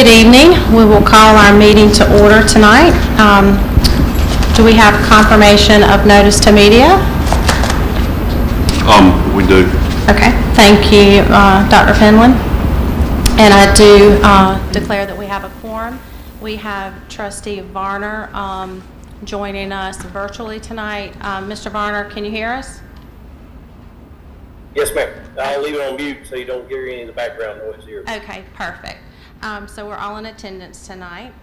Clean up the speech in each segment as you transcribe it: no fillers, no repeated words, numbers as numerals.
Good evening. We will call our meeting to order tonight. Do we have confirmation of notice to media? We do. Okay, thank you, Dr. Penland. And I do declare that we have a quorum. We have Trustee Varner joining us virtually tonight. Mr. Varner, can you hear us? Yes, ma'am. I'll leave it on mute so you don't hear any of the background noise here. Okay, perfect. So we're all in attendance tonight.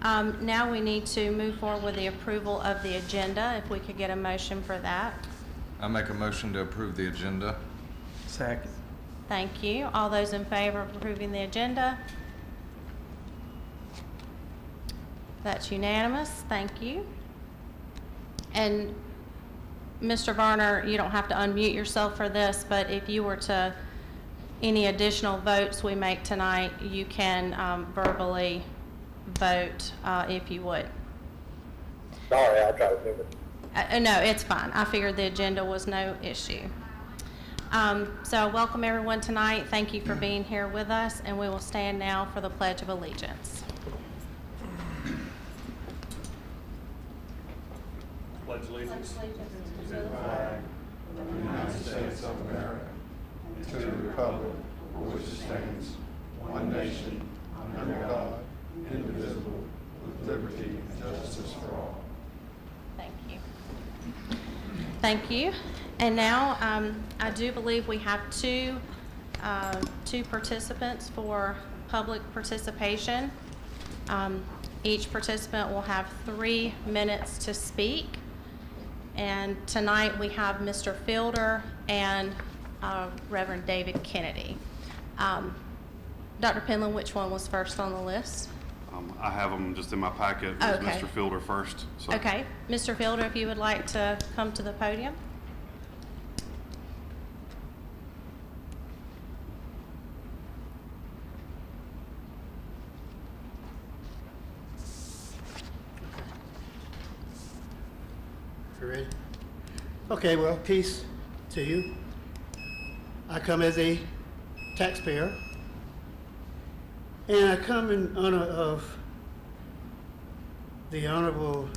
Now we need to move forward with the approval of the agenda. If we could get a motion for that. I make a motion to approve the agenda. Second. Thank you. All those in favor of approving the agenda? That's unanimous. Thank you. And Mr. Varner, you don't have to unmute yourself for this, but if you were to, any additional votes we make tonight, you can verbally vote if you would. Sorry, I'll try to remember. No, it's fine. I figured the agenda was no issue. So welcome everyone tonight. Thank you for being here with us, and we will stand now for the Pledge of Allegiance. Pledge allegiance to the flag of the United States of America and to the republic for which it stands, one nation, under God, indivisible, with liberty and justice for all. Thank you. Thank you. And now I do believe we have two participants for public participation. Each participant will have 3 minutes to speak. And tonight we have Mr. Fielder and Reverend David Kennedy. Dr. Penland, which one was first on the list? I have them just in my packet. It was Okay. Mr. Fielder first. So. Okay. Mr. Fielder, if you would like to come to the podium. You ready? Okay, well, peace to you. I come as a taxpayer, and I come in honor of the Honorable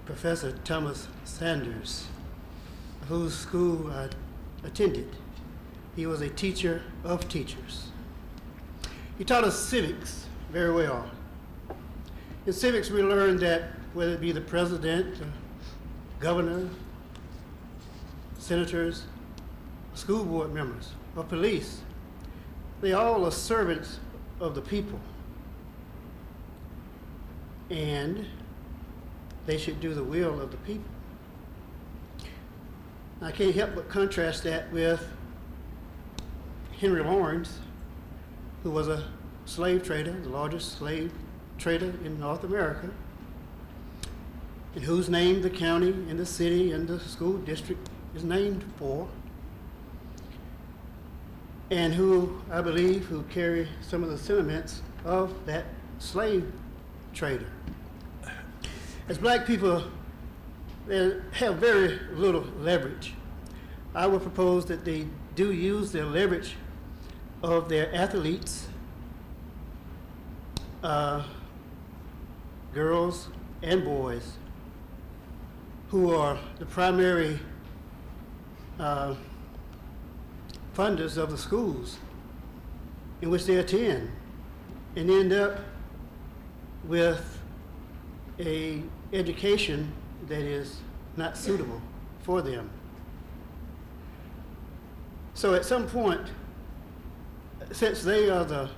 Professor Thomas Sanders, whose school I attended. He was a teacher of teachers. He taught us civics very well. In civics, we learned that whether it be the president, governor, senators, school board members, or police, they all are servants of the people. And they should do the will of the people. I can't help but contrast that with Henry Lawrence, who was a slave trader, the largest slave trader in North America, and whose name the county and the city and the school district is named for, and who, I believe, who carry some of the sentiments of that slave trader. As black people, they have very little leverage. I would propose that they do use their leverage of their athletes, girls and boys, who are the primary funders of the schools in which they attend, and end up with a education that is not suitable for them. So at some point, since they are the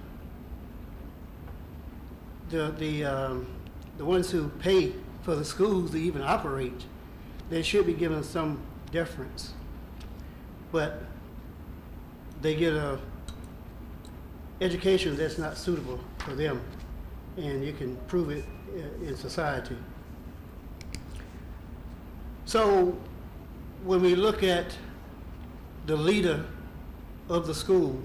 ones who pay for the schools to even operate, they should be given some deference. But they get a education that's not suitable for them, and you can prove it in society. So when we look at the leader of the school,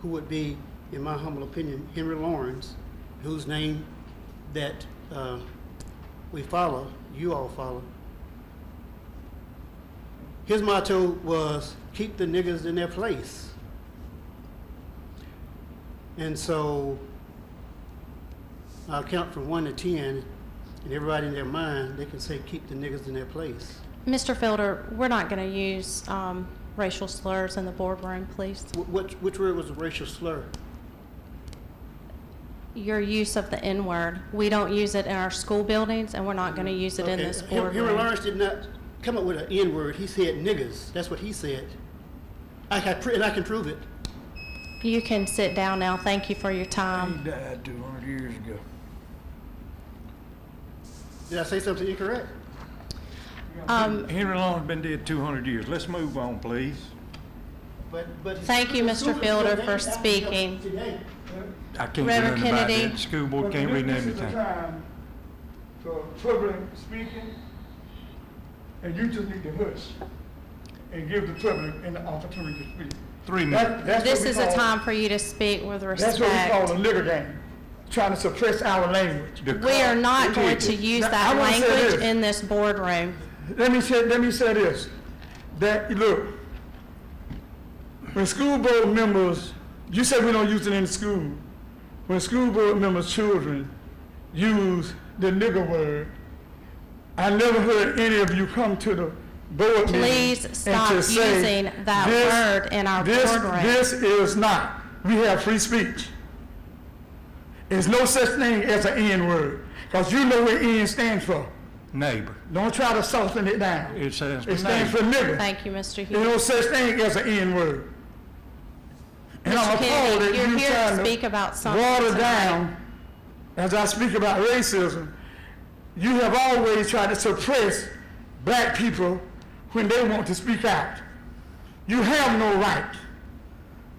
who would be, in my humble opinion, Henry Lawrence, whose name that we follow, you all follow, his motto was, keep the niggers in their place. And so I'll count from 1 to 10, and everybody in their mind, they can say, keep the niggas in their place. Mr. Fielder, we're not going to use racial slurs in the boardroom, please. Which word was a racial slur? Your use of the N-word. We don't use it in our school buildings, and we're not going to use it in this Henry boardroom. Lawrence did not come up with an N-word. He said niggas. That's what he said. And I can prove it. You can sit down now. Thank you for your He time. died 200 years ago. Did I say something incorrect? Henry Lawrence been dead 200 years. Let's move on, please. But Thank you, Mr. Fielder, for speaking. Today. I can't do Reverend nothing about Kennedy. that. The school board can't rename This the is the town. time for public speaking, and you just need to hush and give the public an opportunity to speak. 3 minutes. That's This what we is a call- time for you to speak with That's what we call respect. a nigger game, trying to suppress our language. We are not going to use Now, I that wanna say language this. in this boardroom. Let me say this, that, look, when school board members, you said we don't use it in school. When school board members' children use the nigger word, I never heard any of you come to the board meeting Please and stop to say, using that "This- word in our boardroom." This is not, we have free speech. There's no such thing as an N word, because you know what N stands for. Neighbor. Don't try to soften it down. It says It stands for neighbor. nigger. Thank you, Mr. There's Hughes. no such thing as an N word. And I'm Mr. appalled Kennedy, that you're you here to trying speak about something water tonight. down, as I speak about racism, you have always tried to suppress black people when they want to speak out. You have no right.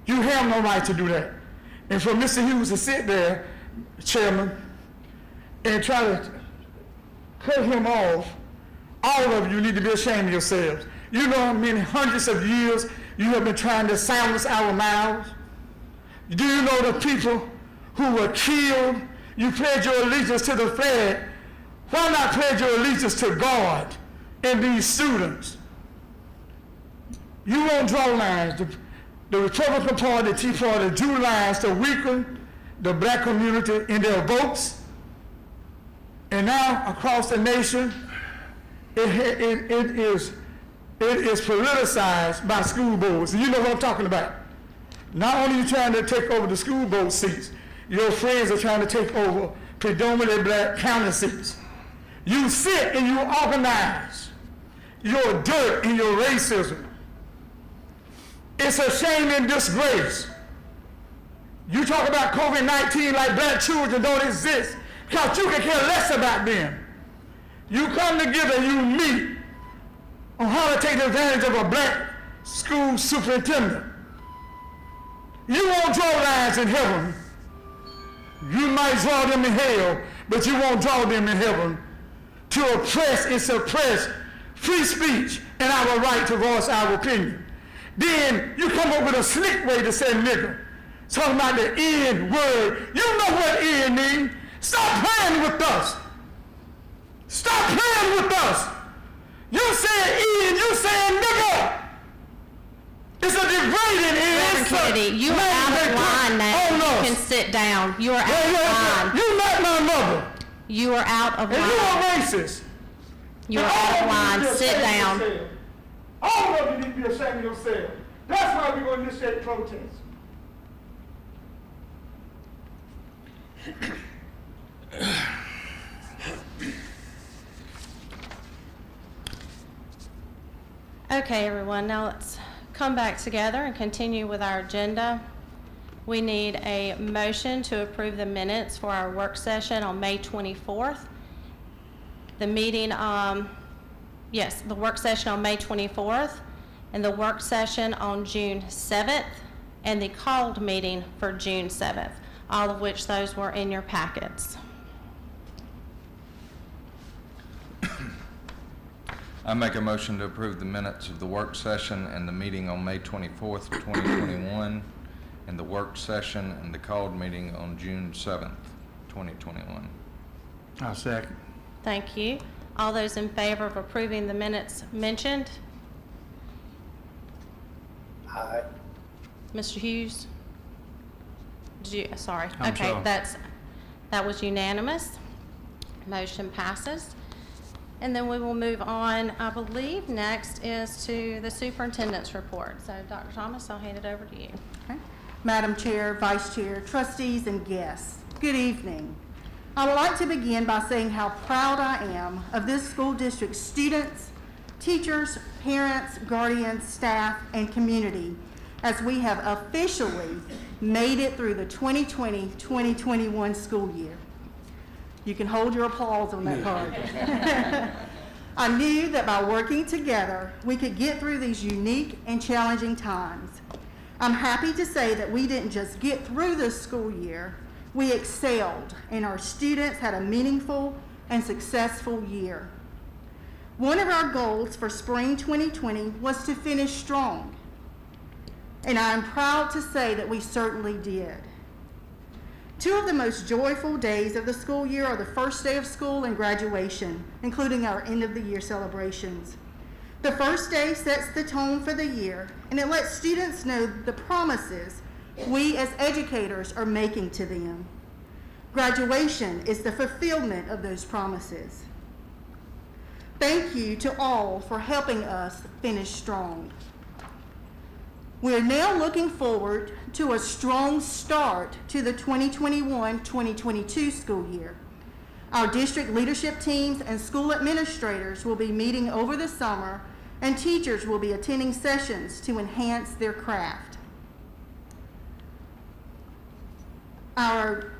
You have no right to do that. And for Mr. Hughes to sit there, Chairman, and try to cut him off, all of you need to be ashamed of yourselves. You know how many hundreds of years you have been trying to silence our mouths? Do you know the people who were killed? You pledge your allegiance to the flag. Why not pledge your allegiance to God and these students? You won't draw lines. The Republican Party, the Tea Party drew lines to weaken the black community in their votes. And now across the nation, it is politicized by school boards. And you know what I'm talking about. Not only are you trying to take over the school board seats, your friends are trying to take over predominantly black county seats. You sit and you organize your dirt and your racism. It's a shame and disgrace. You talk about COVID-19 like black children don't exist, because you can care less about them. You come together and you meet on how to take advantage of a black school superintendent. You won't draw lines in heaven. You might draw them in hell, but you won't draw them in heaven to oppress and suppress free speech and our right to voice our opinion. Then you come up with a slick way to say nigger, talking about the N word. You know what N means. Stop playing with us. Stop playing with us. You said N, you said nigger. It's a degrading Reverend insult. Kennedy, you are out of line now. You can sit down. You are out of line. You met my mother, You are out of and you are line. racist. You are And out of all line. you need to be Sit ashamed of down. yourself. All of you need to be ashamed of yourself. That's why we're going to initiate protests. Okay, everyone, now let's come back together and continue with our agenda. We need a motion to approve the minutes for our work session on May 24th. The meeting, the work session on May 24th, and the work session on June 7th, and the called meeting for June 7th, all of which those were in your packets. I make a motion to approve the minutes of the work session and the meeting on May 24th, 2021, and the work session and the called meeting on June 7th, 2021. I'll second. Thank you. All those in favor of approving the minutes mentioned? Aye. Mr. Hughes? Sorry. I'm Okay, sorry. That was unanimous. Motion passes. And then we will move on, I believe, next is to the superintendent's report. So, Dr. Thomas, I'll hand it over to you. Okay. Madam Chair, Vice Chair, trustees, and guests, good evening. I would like to begin by saying how proud I am of this school district's students, teachers, parents, guardians, staff, and community as we have officially made it through the 2020-2021 school year. You can hold your applause on that card. I knew that by working together, we could get through these unique and challenging times. I'm happy to say that we didn't just get through this school year, we excelled, and our students had a meaningful and successful year. One of our goals for spring 2020 was to finish strong, and I am proud to say that we certainly did. Two of the most joyful days of the school year are the first day of school and graduation, including our end of the year celebrations. The first day sets the tone for the year, and it lets students know the promises we as educators are making to them. Graduation is the fulfillment of those promises. Thank you to all for helping us finish strong. We are now looking forward to a strong start to the 2021-2022 school year. Our district leadership teams and school administrators will be meeting over the summer, and teachers will be attending sessions to enhance their craft. Our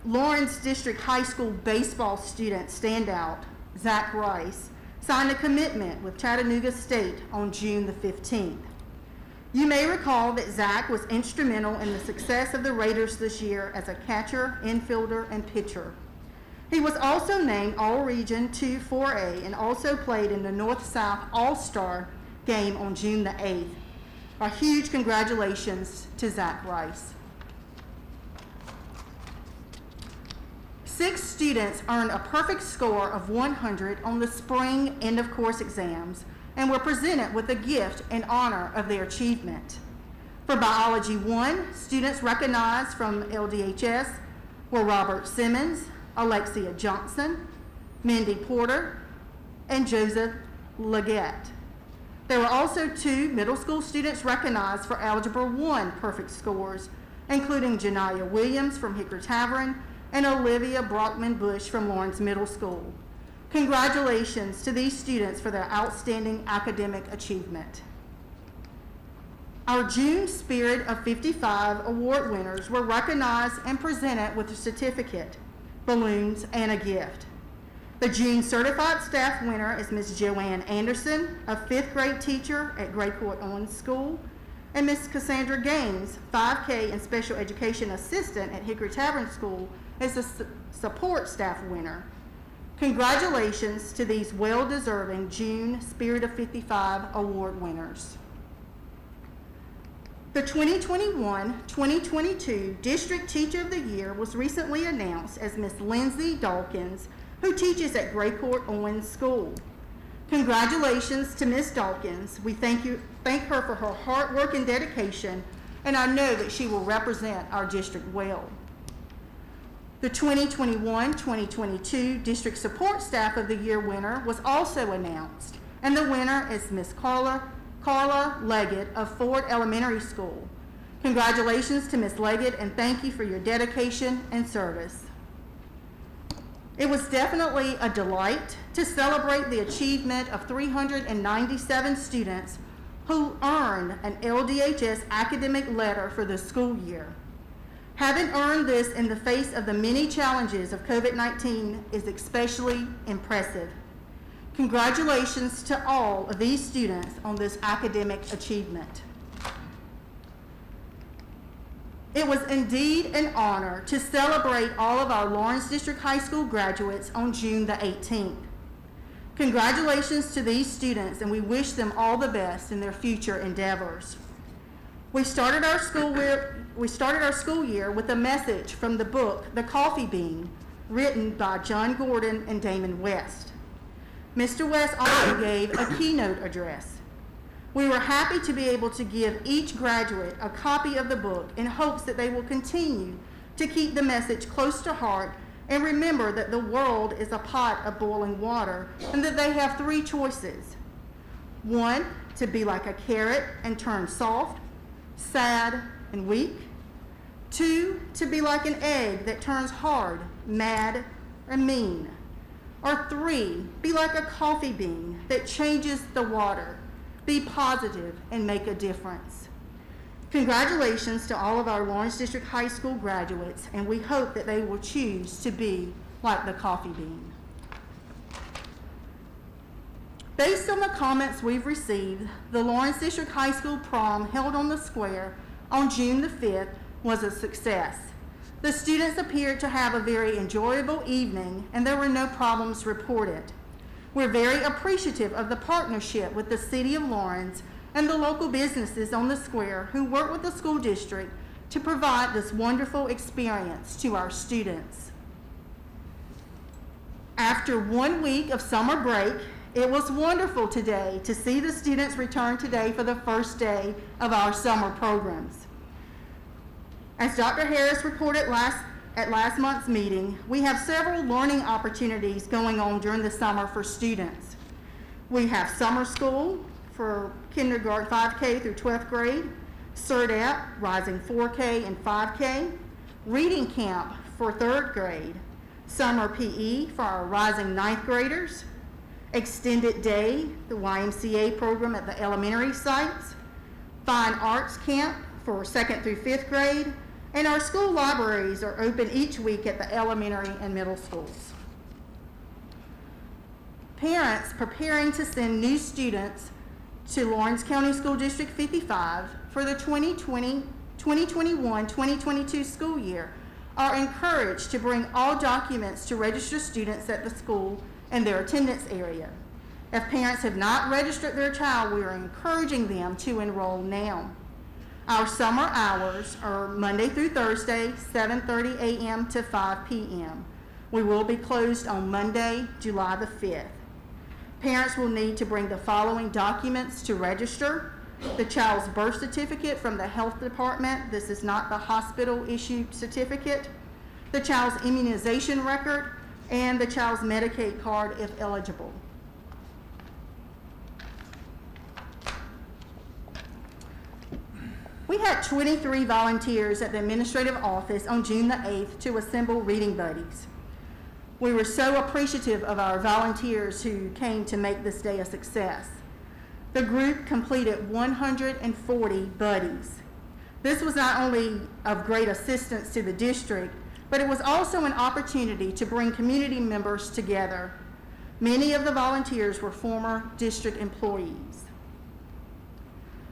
Lawrence District High School baseball student standout, Zach Rice, signed a commitment with Chattanooga State on June the 15th. You may recall that Zach was instrumental in the success of the Raiders this year as a catcher, infielder, and pitcher. He was also named All-Region 2-4A and also played in the North-South All-Star game on June the 8th. A huge congratulations to Zach Rice. 6 students earned a perfect score of 100 on the spring end-of-course exams and were presented with a gift in honor of their achievement. For Biology 1, students recognized from LDHS were Robert Simmons, Alexia Johnson, Mindy Porter, and Joseph Leggett. There were also 2 middle school students recognized for Algebra 1 perfect scores, including Janiyah Williams from Hickory Tavern and Olivia Brockman-Bush from Lawrence Middle School. Congratulations to these students for their outstanding academic achievement. Our June Spirit of 55 award winners were recognized and presented with a certificate, balloons, and a gift. The June Certified Staff winner is Ms. Joanne Anderson, a 5th grade teacher at Gray Court Owens School, and Ms. Cassandra Gaines, 5K and Special Education Assistant at Hickory Tavern School, is a support staff winner. Congratulations to these well-deserving June Spirit of 55 award winners. The 2021-2022 District Teacher of the Year was recently announced as Ms. Lindsay Dawkins, who teaches at Gray Court Owens School. Congratulations to Ms. Dawkins. We thank her for her hard work and dedication, and I know that she will represent our district well. The 2021-2022 District Support Staff of the Year winner was also announced, and the winner is Ms. Carla Leggett of Ford Elementary School. Congratulations to Ms. Leggett, and thank you for your dedication and service. It was definitely a delight to celebrate the achievement of 397 students who earned an LDHS academic letter for the school year. Having earned this in the face of the many challenges of COVID-19 is especially impressive. Congratulations to all of these students on this academic achievement. It was indeed an honor to celebrate all of our Lawrence District High School graduates on June the 18th. Congratulations to these students, and we wish them all the best in their future endeavors. We started our school year with a message from the book, The Coffee Bean, written by John Gordon and Damon West. Mr. West also gave a keynote address. We were happy to be able to give each graduate a copy of the book in hopes that they will continue to keep the message close to heart and remember that the world is a pot of boiling water and that they have three choices. 1, to be like a carrot and turn soft, sad, and weak. 2, to be like an egg that turns hard, mad, and mean. Or 3, be like a coffee bean that changes the water. Be positive and make a difference. Congratulations to all of our Lawrence District High School graduates, and we hope that they will choose to be like the coffee bean. Based on the comments we've received, the Lawrence District High School prom held on the square on June the 5th was a success. The students appeared to have a very enjoyable evening, and there were no problems reported. We're very appreciative of the partnership with the City of Lawrence and the local businesses on the square who work with the school district to provide this wonderful experience to our students. After 1 week of summer break, it was wonderful today to see the students return today for the first day of our summer programs. As Dr. Harris reported at last month's meeting, we have several learning opportunities going on during the summer for students. We have summer school for kindergarten 5K through 12th grade, CERDAP, Rising 4K and 5K, reading camp for 3rd grade, summer PE for our rising 9th graders, extended day, the YMCA program at the elementary sites, fine arts camp for 2nd through 5th grade, and our school libraries are open each week at the elementary and middle schools. Parents preparing to send new students to Lawrence County School District 55 for the 2021-2022 school year are encouraged to bring all documents to register students at the school and their attendance area. If parents have not registered their child, we are encouraging them to enroll now. Our summer hours are Monday through Thursday, 7:30 a.m. to 5 p.m. We will be closed on Monday, July the 5th. Parents will need to bring the following documents to register: the child's birth certificate from the health department. This is not the hospital-issued certificate. The child's immunization record, and the child's Medicaid card if eligible. We had 23 volunteers at the administrative office on June the 8th to assemble reading buddies. We were so appreciative of our volunteers who came to make this day a success. The group completed 140 buddies. This was not only of great assistance to the district, but it was also an opportunity to bring community members together. Many of the volunteers were former district employees.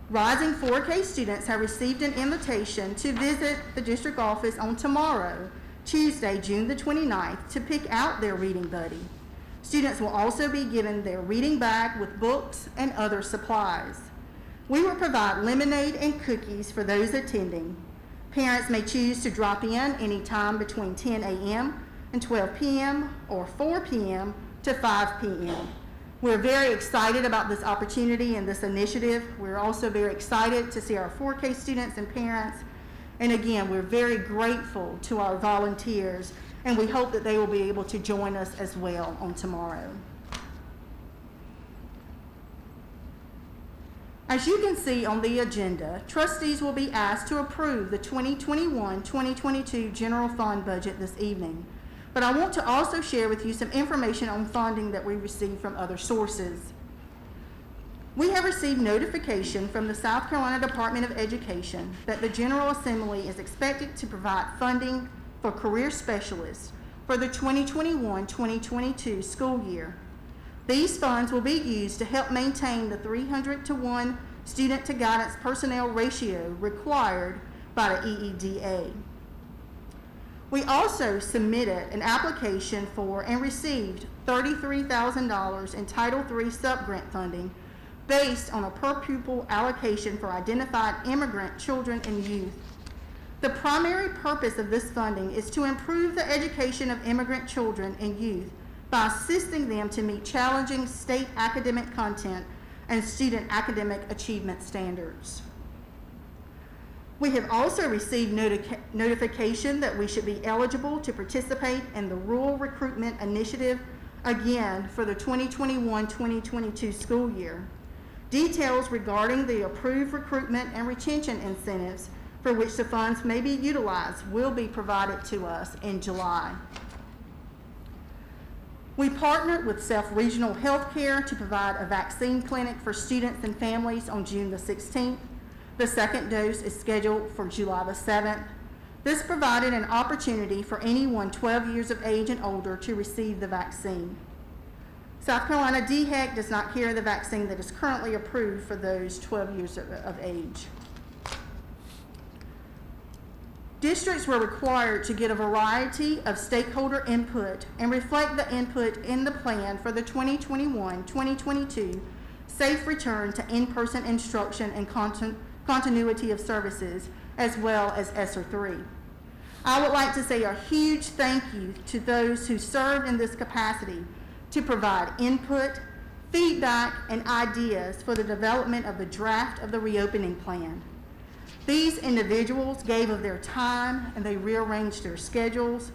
Rising 4K students have received an invitation to visit the district office on tomorrow, Tuesday, June the 29th, to pick out their reading buddy. Students will also be given their reading bag with books and other supplies. We will provide lemonade and cookies for those attending. Parents may choose to drop in anytime between 10 a.m. and 12 p.m. or 4 p.m. to 5 p.m. We're very excited about this opportunity and this initiative. We're also very excited to see our 4K students and parents. And again, we're very grateful to our volunteers, and we hope that they will be able to join us as well on tomorrow. As you can see on the agenda, trustees will be asked to approve the 2021-2022 general fund budget this evening. But I want to also share with you some information on funding that we received from other sources. We have received notification from the South Carolina Department of Education that the General Assembly is expected to provide funding for career specialists for the 2021-2022 school year. These funds will be used to help maintain the 300-to-1 student-to-guidance personnel ratio required by the EEDA. We also submitted an application for and received $33,000 in Title III subgrant funding based on a per-pupil allocation for identified immigrant children and youth. The primary purpose of this funding is to improve the education of immigrant children and youth by assisting them to meet challenging state academic content and student academic achievement standards. We have also received notification that we should be eligible to participate in the Rural Recruitment Initiative again for the 2021-2022 school year. Details regarding the approved recruitment and retention incentives for which the funds may be utilized will be provided to us in July. We partnered with Self Regional Healthcare to provide a vaccine clinic for students and families on June the 16th. The second dose is scheduled for July the 7th. This provided an opportunity for anyone 12 years of age and older to receive the vaccine. South Carolina DHEC does not carry the vaccine that is currently approved for those 12 years of age. Districts were required to get a variety of stakeholder input and reflect the input in the plan for the 2021-2022 safe return to in-person instruction and continuity of services, as well as ESSER 3. I would like to say a huge thank you to those who served in this capacity to provide input, feedback, and ideas for the development of the draft of the reopening plan. These individuals gave of their time and they rearranged their schedules.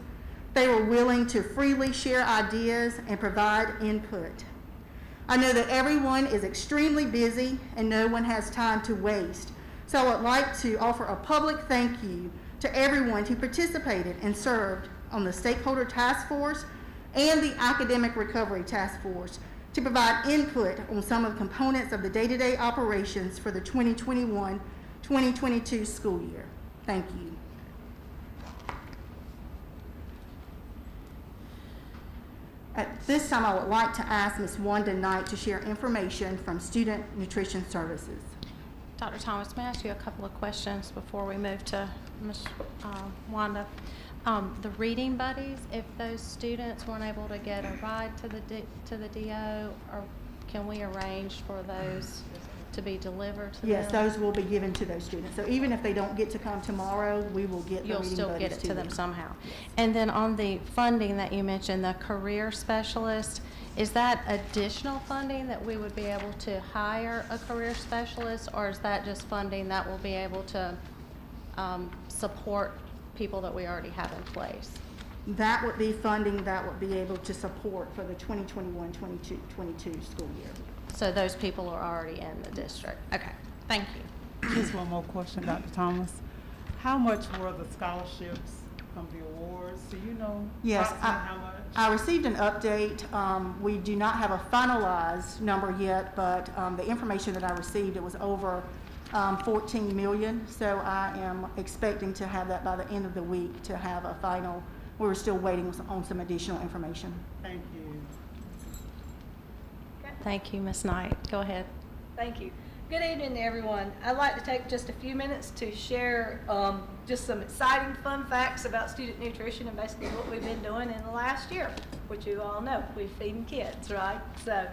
They were willing to freely share ideas and provide input. I know that everyone is extremely busy and no one has time to waste. So I would like to offer a public thank you to everyone who participated and served on the Stakeholder Task Force and the Academic Recovery Task Force to provide input on some of the components of the day-to-day operations for the 2021-2022 school year. Thank you. At this time, I would like to ask Ms. Wanda Knight to share information from Student Nutrition Services. Dr. Thomas, may I ask you a couple of questions before we move to Ms. Wanda? The reading buddies, if those students weren't able to get a ride to the DO, or can we arrange for those to be delivered to them? Yes, those will be given to those students. So even if they don't get to come tomorrow, we will get the You'll reading still buddies get it to them them somehow. And then on the funding that you mentioned, the career specialist, is that additional funding that we would be able to hire a career specialist, or is that just funding that will be able to support people that we already have in place? That would be funding that would be able to support for the 2021-2022 school year. So those people are already in the district. Okay, thank you. Just one more question, Dr. Thomas. How much were the scholarships from the awards? Do you know Yes, approximately how much? I received an update. We do not have a finalized number yet, but the information that I received, it was over 14 million. So I am expecting to have that by the end of the week to have a final. We're still waiting on some additional information. Thank you. Thank you, Ms. Knight. Go ahead. Thank you. Good evening, everyone. I'd like to take just a few minutes to share just some exciting fun facts about student nutrition and basically what we've been doing in the last year, which you all know, we're feeding kids, right? So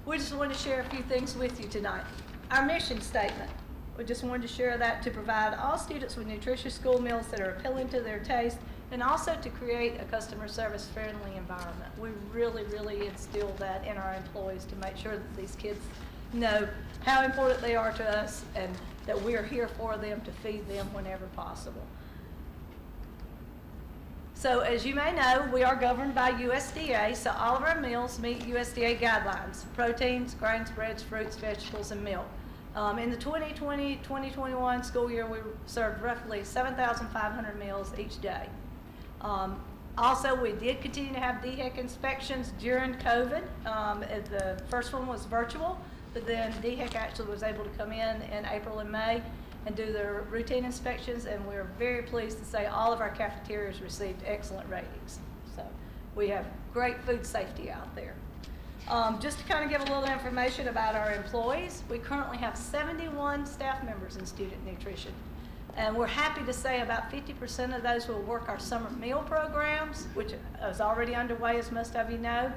we just want to share a few things with you tonight. Our mission statement, we just wanted to share that to provide all students with nutritious school meals that are appealing to their taste, and also to create a customer service friendly environment. We really, really instill that in our employees to make sure that these kids know how important they are to us and that we are here for them to feed them whenever possible. So as you may know, we are governed by USDA, so all of our meals meet USDA guidelines: proteins, grains, breads, fruits, vegetables, and milk. In the 2020-2021 school year, we served roughly 7,500 meals each day. Also, we did continue to have DHEC inspections during COVID. The first one was virtual, but then DHEC actually was able to come in April and May and do their routine inspections, and we're very pleased to say all of our cafeterias received excellent ratings. So we have great food safety out there. Just to kind of give a little information about our employees, we currently have 71 staff members in student nutrition. And we're happy to say about 50% of those will work our summer meal programs, which is already underway, as most of you know.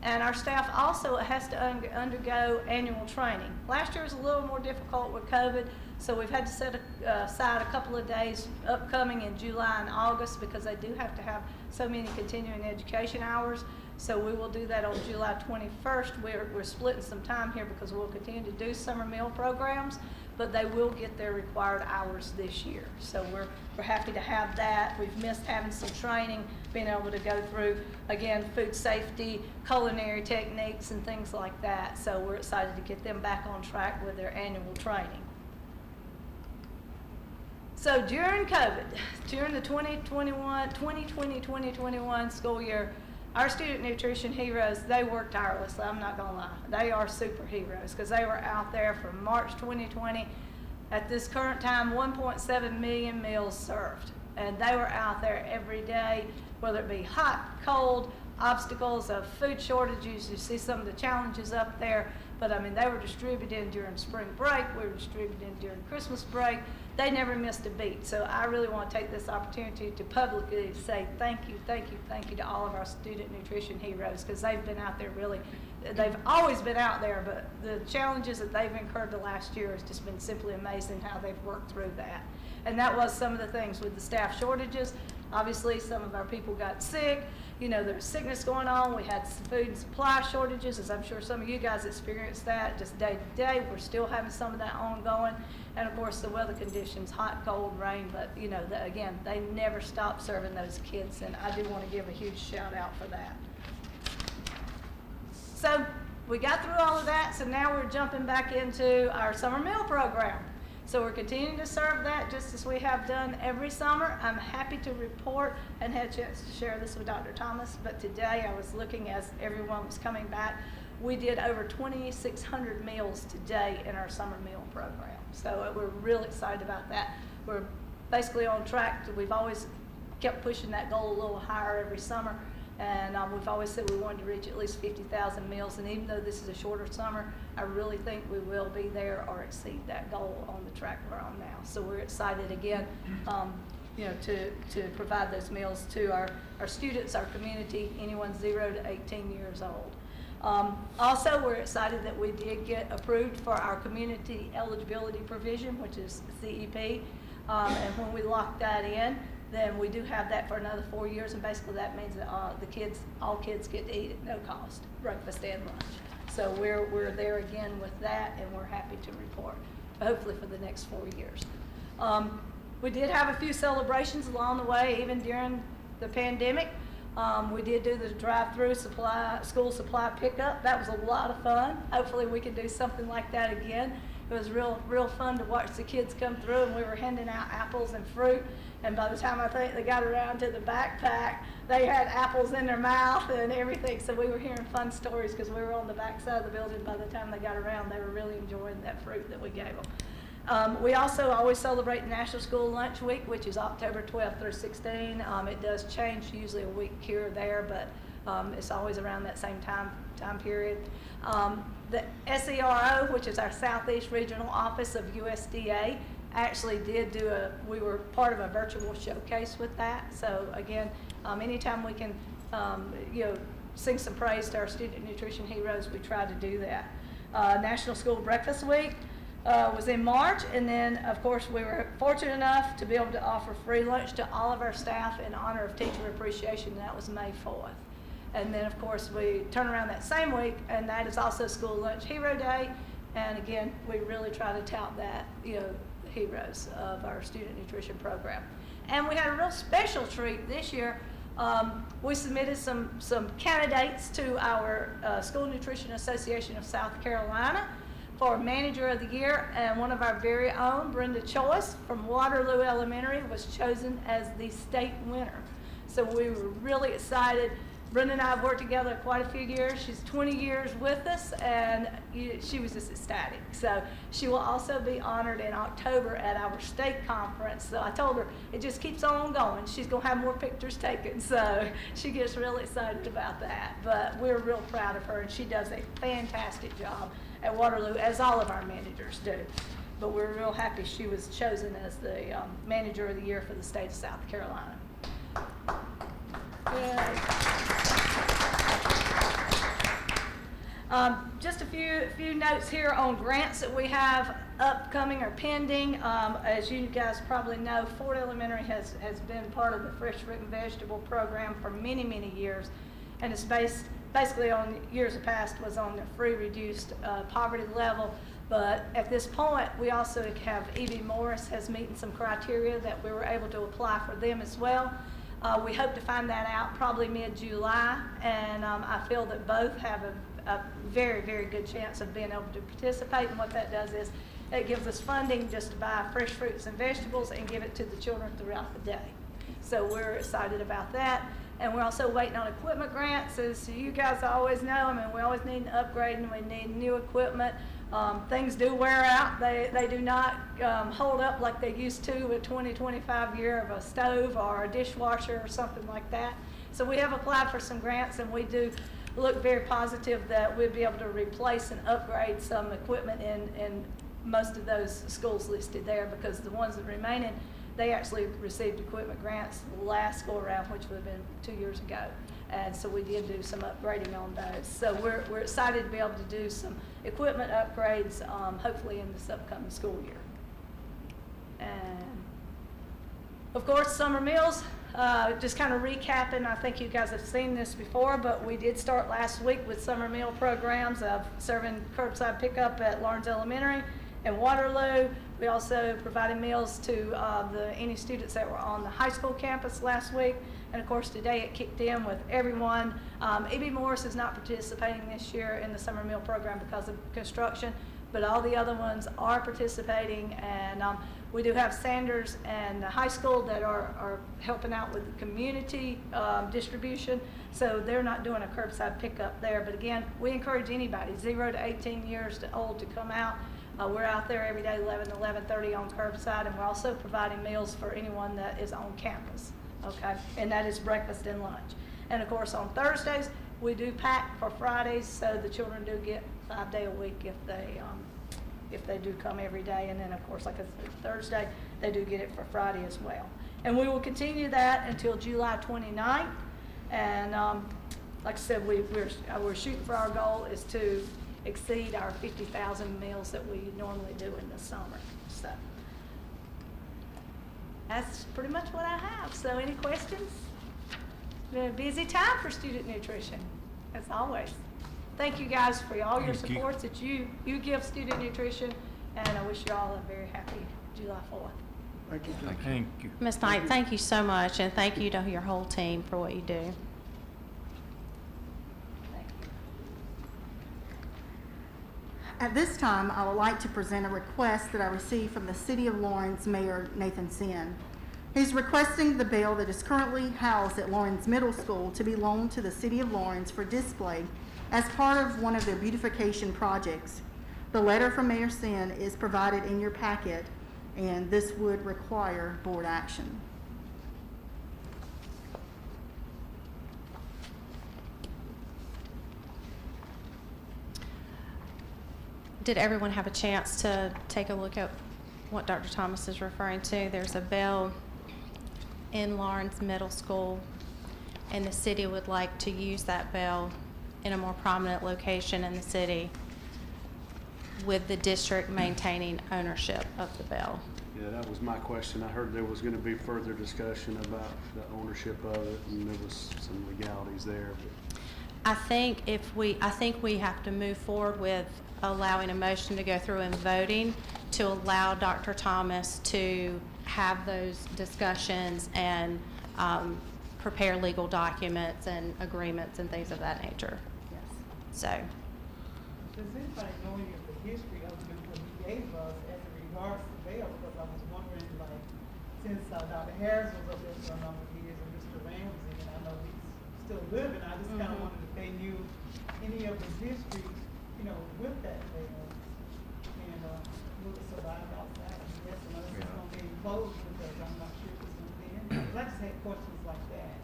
And our staff also has to undergo annual training. Last year was a little more difficult with COVID, so we've had to set aside a couple of days upcoming in July and August because they do have to have so many continuing education hours. So we will do that on July 21st. We're splitting some time here because we'll continue to do summer meal programs. but they will get their required hours this year. So we're happy to have that. We've missed having some training, being able to go through, again, food safety, culinary techniques, and things like that. So we're excited to get them back on track with their annual training. So during COVID, during the 2020-2021 school year, our student nutrition heroes, they worked tirelessly, I'm not gonna lie. They are superheroes because they were out there from March 2020. At this current time, 1.7 million meals served. And they were out there every day, whether it be hot, cold, obstacles of food shortages. You see some of the challenges up there. But I mean, they were distributed during spring break. We were distributed during Christmas break. They never missed a beat. So I really want to take this opportunity to publicly say thank you, thank you, thank you to all of our student nutrition heroes, because they've been out there really, they've always been out there, but the challenges that they've incurred the last year has just been simply amazing how they've worked through that. And that was some of the things with the staff shortages. Obviously, some of our people got sick. You know, there was sickness going on. We had some food and supply shortages, as I'm sure some of you guys experienced that just day to day. We're still having some of that ongoing. And of course, the weather conditions, hot, cold, rain, but you know, again, they never stopped serving those kids. And I do want to give a huge shout out for that. So we got through all of that. So now we're jumping back into our summer meal program. So we're continuing to serve that just as we have done every summer. I'm happy to report and had a chance to share this with Dr. Thomas, but today I was looking as everyone was coming back. We did over 2,600 meals today in our summer meal program. So we're really excited about that. We're basically on track. We've always kept pushing that goal a little higher every summer. And we've always said we wanted to reach at least 50,000 meals. And even though this is a shorter summer, I really think we will be there or exceed that goal on the track we're on now. So we're excited again, you know, to provide those meals to our students, our community, anyone 0 to 18 years old. Also, we're excited that we did get approved for our community eligibility provision, which is CEP. And when we lock that in, then we do have that for another 4 years, and basically that means that all kids get to eat at no cost, breakfast and lunch. So we're there again with that, and we're happy to report, hopefully for the next 4 years. We did have a few celebrations along the way, even during the pandemic. We did do the drive-through school supply pickup. That was a lot of fun. Hopefully we can do something like that again. It was real fun to watch the kids come through, and we were handing out apples and fruit. And by the time I think they got around to the backpack, they had apples in their mouth and everything. So we were hearing fun stories because we were on the back side of the building. By the time they got around, they were really enjoying that fruit that we gave them. We also always celebrate National School Lunch Week, which is October 12th through 16. It does change, usually a week here or there, but it's always around that same time period. The SERO, which is our Southeast Regional Office of USDA, actually did we were part of a virtual showcase with that. So again, anytime we can, you know, sing some praise to our student nutrition heroes, we try to do that. National School Breakfast Week was in March, and then of course we were fortunate enough to be able to offer free lunch to all of our staff in honor of Teacher Appreciation, and that was May 4th. And then of course we turn around that same week, and that is also School Lunch Hero Day, and again we really try to tout that, you know, heroes of our student nutrition program. And we had a real special treat this year. We submitted some candidates to our School Nutrition Association of South Carolina for Manager of the Year, and one of our very own, Brenda Choice from Waterloo Elementary, was chosen as the state winner. So we were really excited. Brenda and I have worked together quite a few years. She's 20 years with us, and she was just ecstatic. So she will also be honored in October at our state conference. So I told her it just keeps on going. She's going to have more pictures taken. So she gets really excited about that. But we're real proud of her, and she does a fantastic job at Waterloo, as all of our managers do. But we're real happy she was chosen as the Manager of the Year for the state of South Carolina. Yay. Just a few notes here on grants that we have upcoming or pending. As you guys probably know, Ford Elementary has been part of the Fresh Fruit and Vegetable program for many, many years, and it's basically on years past was on the free reduced poverty level. But at this point, we also have E.B. Morris has meeting some criteria that we were able to apply for them as well. We hope to find that out probably mid-July, and I feel that both have a very, very good chance of being able to participate. And what that does is it gives us funding just to buy fresh fruits and vegetables and give it to the children throughout the day. So we're excited about that. And we're also waiting on equipment grants. As you guys always know, I mean, we always need an upgrade and we need new equipment. Things do wear out. They do not hold up like they used to a 20, 25 year of a stove or a dishwasher or something like that. So we have applied for some grants, and we do look very positive that we'll be able to replace and upgrade some equipment in most of those schools listed there, because the ones that remaining, they actually received equipment grants last go around, which would have been 2 years ago. And so we did do some upgrading on those. So we're excited to be able to do some equipment upgrades, hopefully in this upcoming school year. And of course, summer meals, just kind of recapping, I think you guys have seen this before, but we did start last week with summer meal programs of serving curbside pickup at Lawrence Elementary and Waterloo. We also provided meals to any students that were on the high school campus last week. And of course, today it kicked in with everyone. E.B. Morris is not participating this year in the summer meal program because of construction, but all the other ones are participating. And we do have Sanders and the high school that are helping out with the community distribution. So they're not doing a curbside pickup there. But again, we encourage anybody 0 to 18 years old to come out. We're out there every day 11 to 11:30 on curbside, and we're also providing meals for anyone that is on campus, okay? And that is breakfast and lunch. And of course, on Thursdays, we do pack for Fridays, so the children do get 5 days a week if they do come every day. And then of course, like I said, Thursday, they do get it for Friday as well. And we will continue that until July 29th. And like I said, we're shooting for our goal is to exceed our 50,000 meals that we normally do in the summer. So that's pretty much what I have. So any questions? Been a busy time for student nutrition, as always. Thank you guys for all your support that you give student nutrition, and I wish you all a very happy July 4th. Thank you. Thank you. Ms. Knight, thank you so much, and thank you to your whole team for what you do. At this time, I would like to present a request that I received from the City of Lawrence Mayor Nathan Senn. He's requesting the bell that is currently housed at Lawrence Middle School to be loaned to the City of Lawrence for display as part of one of their beautification projects. The letter from Mayor Senn is provided in your packet, and this would require board action. Did everyone have a chance to take a look at what Dr. Thomas is referring to? There's a bell in Lawrence Middle School, and the city would like to use that bell in a more prominent location in the city, with the district maintaining ownership of the bell. Yeah, that was my question. I heard there was going to be further discussion about the ownership of it, and there was some legalities there. But I think we have to move forward with allowing a motion to go through and voting to allow Dr. Thomas to have those discussions and prepare legal documents and agreements and things of that nature. Yes. So, Does anybody know any of the history of what he gave us as it regards to bail? Because I was wondering, like, since Dr. Harris was up there for a number of years and Mr. Ramsey, and I know he's still living, I just kind of wondered if they knew any of the history, you know, with that bail, and will it survive outside? Yes, unless it's going to be closed, because I'm not sure if it's going to be in there. I just had questions like that.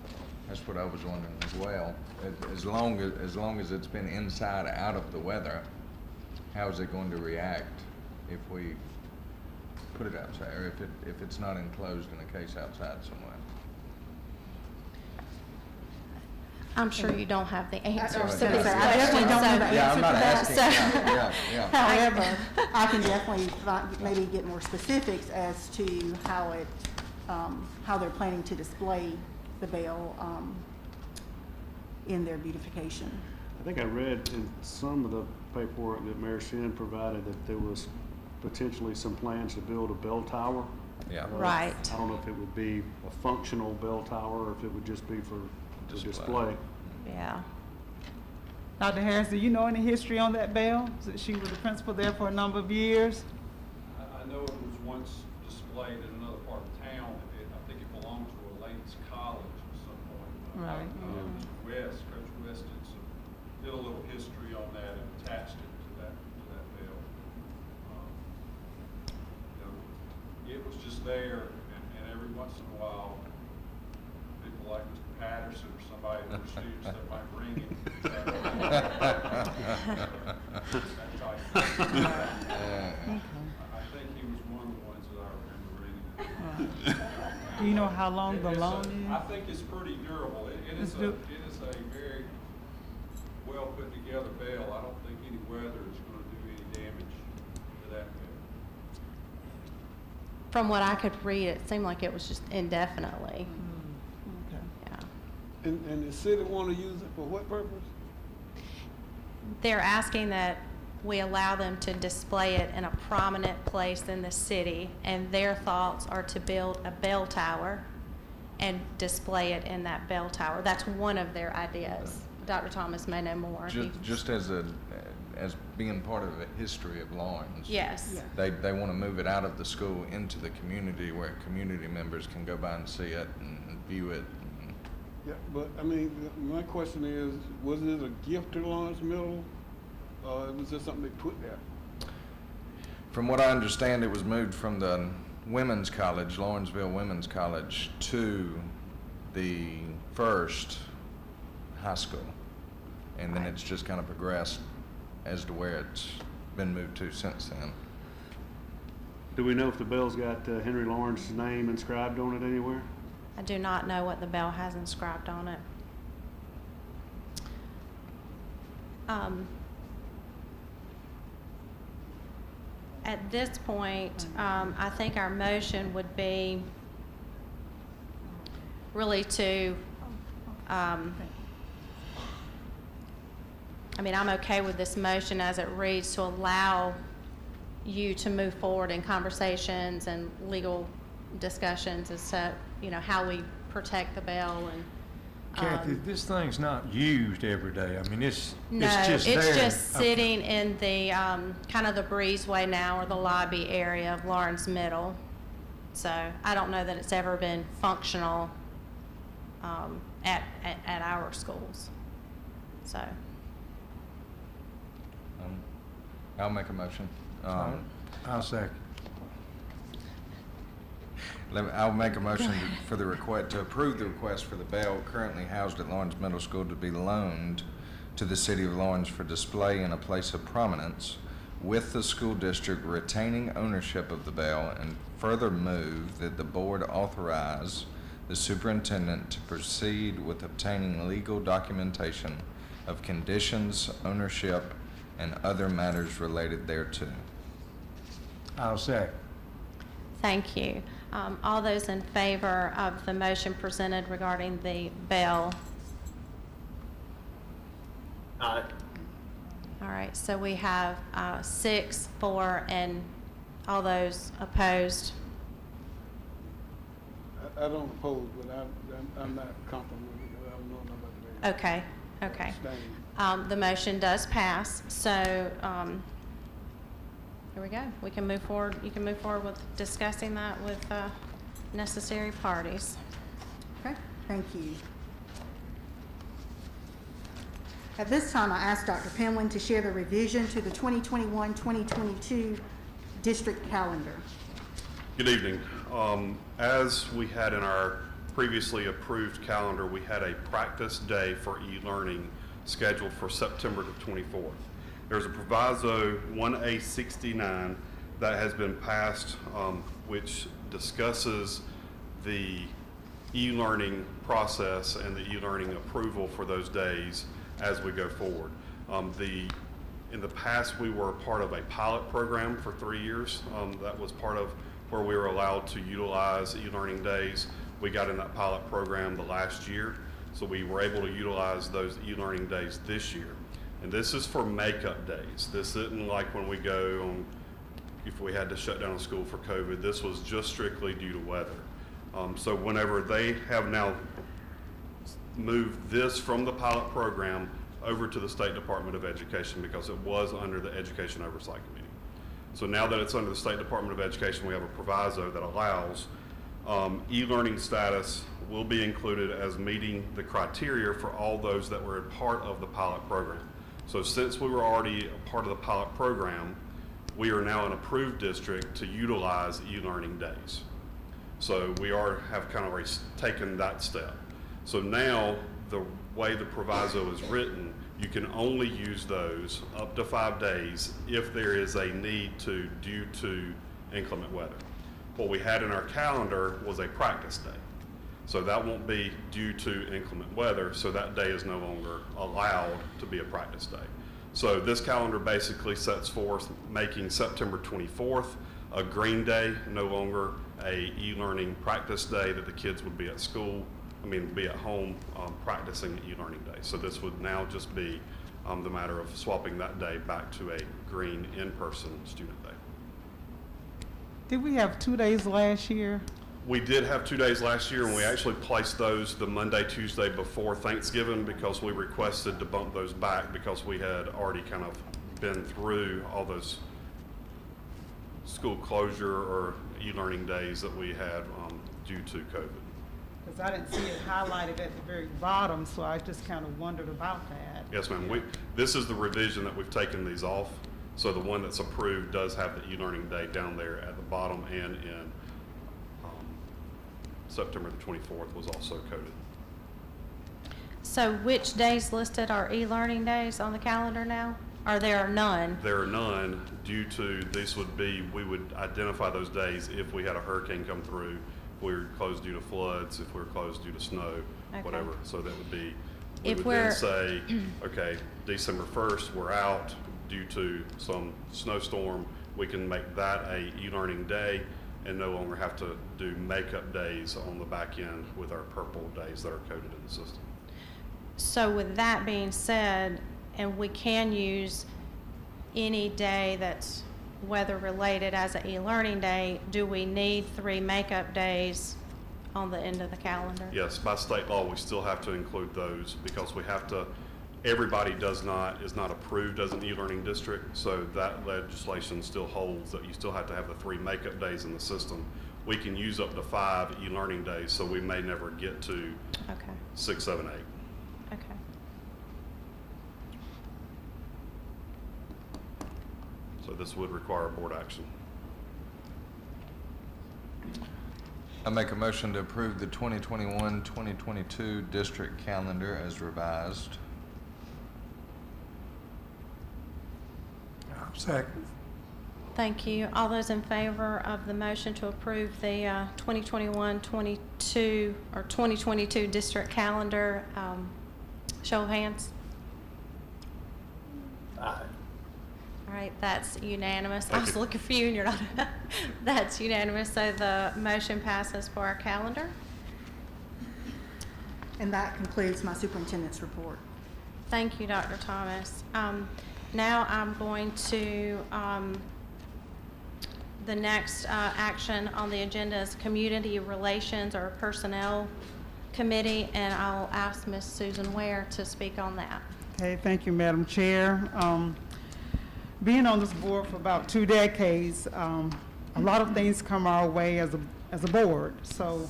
That's what I was wondering as well. As long as it's been inside out of the weather, how is it going to react if we put it outside, or if it's not enclosed in a case outside somewhere? I'm sure you don't have the answers to I these definitely don't know the questions. Yeah, I'm answer not to that. asking. Yeah. However, I can definitely maybe get more specifics as to how they're planning to display the bell in their beautification. I think I read in some of the paperwork that Mayor Shin provided that there was potentially some plans to build a bell tower. Yeah. Right. I don't know if it would be a functional bell tower or if it would just be for display. Yeah. Dr. Harris, do you know any history on that bell? She was the principal there for a number of years. I know it was once displayed in another part of town. I think it belonged to a ladies' college at some point. Right. Coach West did a little history on that and attached it to that bill. It was just there, and every once in a while, people like Mr. Patterson or somebody in their shoes that might ring it. That type of thing. I think he was one of the ones that I remember ringing it. Do you know how long the loan I is? think it's pretty durable. It is a very well put together bell. I don't think any weather is going to do any damage to that bell. From what I could read, it seemed like it was just indefinitely. Okay. Yeah. And the city want to use it for what purpose? They're asking that we allow them to display it in a prominent place in the city, and their thoughts are to build a bell tower and display it in that bell tower. That's one of their ideas. Dr. Thomas may know more. Just as being part of the history of Lawrence. Yes. Yeah. They want to move it out of the school into the community where community members can go by and see it and view it. Yeah, but I mean, my question is, was it a gift to Lawrence Middle? Or was this something they put there? From what I understand, it was moved from the Women's College, Lawrenceville Women's College, to the first high school. And then it's just kind of progressed as to where it's been moved to since then. Do we know if the bell's got Henry Lawrence's name inscribed on it anywhere? I do not know what the bell has inscribed on it. At this point, I think our motion would be really to, I mean, I'm okay with this motion as it reads, to allow you to move forward in conversations and legal discussions as to, you know, how we protect the bell and. Kathy, this thing's not used every day. I mean, it's No, just there. it's just sitting in the, kind of the breezeway now, or the lobby area of Lawrence Middle. So I don't know that it's ever been functional at our schools. So. I'll make a motion. I'll second. I'll make a motion for the request, to approve the request for the bell currently housed at Lawrence Middle School to be loaned to the city of Lawrence for display in a place of prominence, with the school district retaining ownership of the bell, and further move that the board authorize the superintendent to proceed with obtaining legal documentation of conditions, ownership, and other matters related thereto. I'll second. Thank you. All those in favor of the motion presented regarding the bell? Aye. All right, so we have 6, 4, and all those opposed. I don't oppose, but I'm not comfortable with it, because I don't know nothing about the bell. Okay. Abstain. The motion does pass, so here we go. We can move forward. You can move forward with discussing that with necessary parties. Okay, thank you. At this time, I ask Dr. Penland to share the revision to the 2021-2022 district calendar. Good evening. As we had in our previously approved calendar, we had a practice day for e-learning scheduled for September the 24th. There's a proviso 1A69 that has been passed, which discusses the e-learning process and the e-learning approval for those days as we go forward. In the past, we were part of a pilot program for 3 years. That was part of where we were allowed to utilize e-learning days. We got in that pilot program the last year, so we were able to utilize those e-learning days this year. And this is for makeup days. This isn't like when we go on, if we had to shut down a school for COVID, this was just strictly due to weather. So whenever they have now moved this from the pilot program over to the State Department of Education, because it was under the Education Oversight Committee. So now that it's under the State Department of Education, we have a proviso that allows e-learning status will be included as meeting the criteria for all those that were a part of the pilot program. So since we were already a part of the pilot program, we are now an approved district to utilize e-learning days. So we have kind of already taken that step. So now the way the proviso is written, you can only use those up to 5 days if there is a need to due to inclement weather. What we had in our calendar was a practice day. So that won't be due to inclement weather, so that day is no longer allowed to be a practice day. So this calendar basically sets forth making September 24th a green day, no longer a e-learning practice day that the kids would be at school, be at home practicing e-learning day. So this would now just be the matter of swapping that day back to a green in-person student day. Did we have 2 days last year? We did have 2 days last year, and we actually placed those the Monday, Tuesday before Thanksgiving because we requested to bump those back because we had already kind of been through all those school closure or e-learning days that we had due to COVID. Because I didn't see it highlighted at the very bottom, so I just kind of wondered about that. Yes, ma'am. This is the revision that we've taken these off. So the one that's approved does have the e-learning day down there at the bottom, and in September the 24th was also coded. So which days listed are e-learning days on the calendar now? Or there are none? There are none due to, we would identify those days if we had a hurricane come through, if we were closed due to floods, if we were closed due to snow, Okay. whatever. So that would be, If we would then we're- say, okay, December 1st, we're out due to some snowstorm. We can make that a e-learning day and no longer have to do makeup days on the back end with our purple days that are coded in the system. So with that being said, and we can use any day that's weather-related as an e-learning day, do we need 3 makeup days on the end of the calendar? Yes, by state law, we still have to include those because we have to, everybody is not approved as an e-learning district, so that legislation still holds that you still have to have the 3 makeup days in the system. We can use up to 5 e-learning days, so we may never get to Okay. 6, 7, 8. Okay. So this would require board action. I make a motion to approve the 2021-2022 district calendar as revised. Second. Thank you. All those in favor of the motion to approve the 2021-22 or 2022 district calendar, show of hands. Aye. All right, that's unanimous. I Thank was you. looking for you and you're not. That's unanimous, so the motion passes for our calendar. And that concludes my superintendent's report. Thank you, Dr. Thomas. Now I'm going to, the next action on the agenda is Community Relations or Personnel Committee, and I'll ask Ms. Susan Ware to speak on that. Okay, thank you, Madam Chair. Being on this board for about 2 decades, a lot of things come our way as a board. So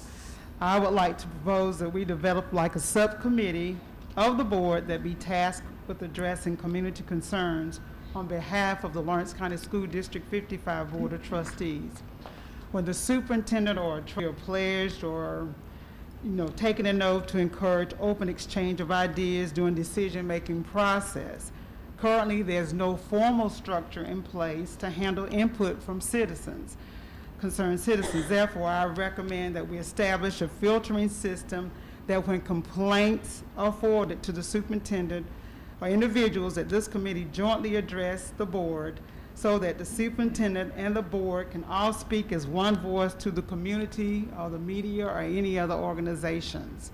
I would like to propose that we develop like a subcommittee of the board that be tasked with addressing community concerns on behalf of the Lawrence County School District 55 Board of Trustees. When the superintendent or a trustee are pledged or taking an oath to encourage open exchange of ideas during decision-making process. Currently, there's no formal structure in place to handle input from concerned citizens. Therefore, I recommend that we establish a filtering system that when complaints are forwarded to the superintendent or individuals that this committee jointly address the board so that the superintendent and the board can all speak as one voice to the community or the media or any other organizations.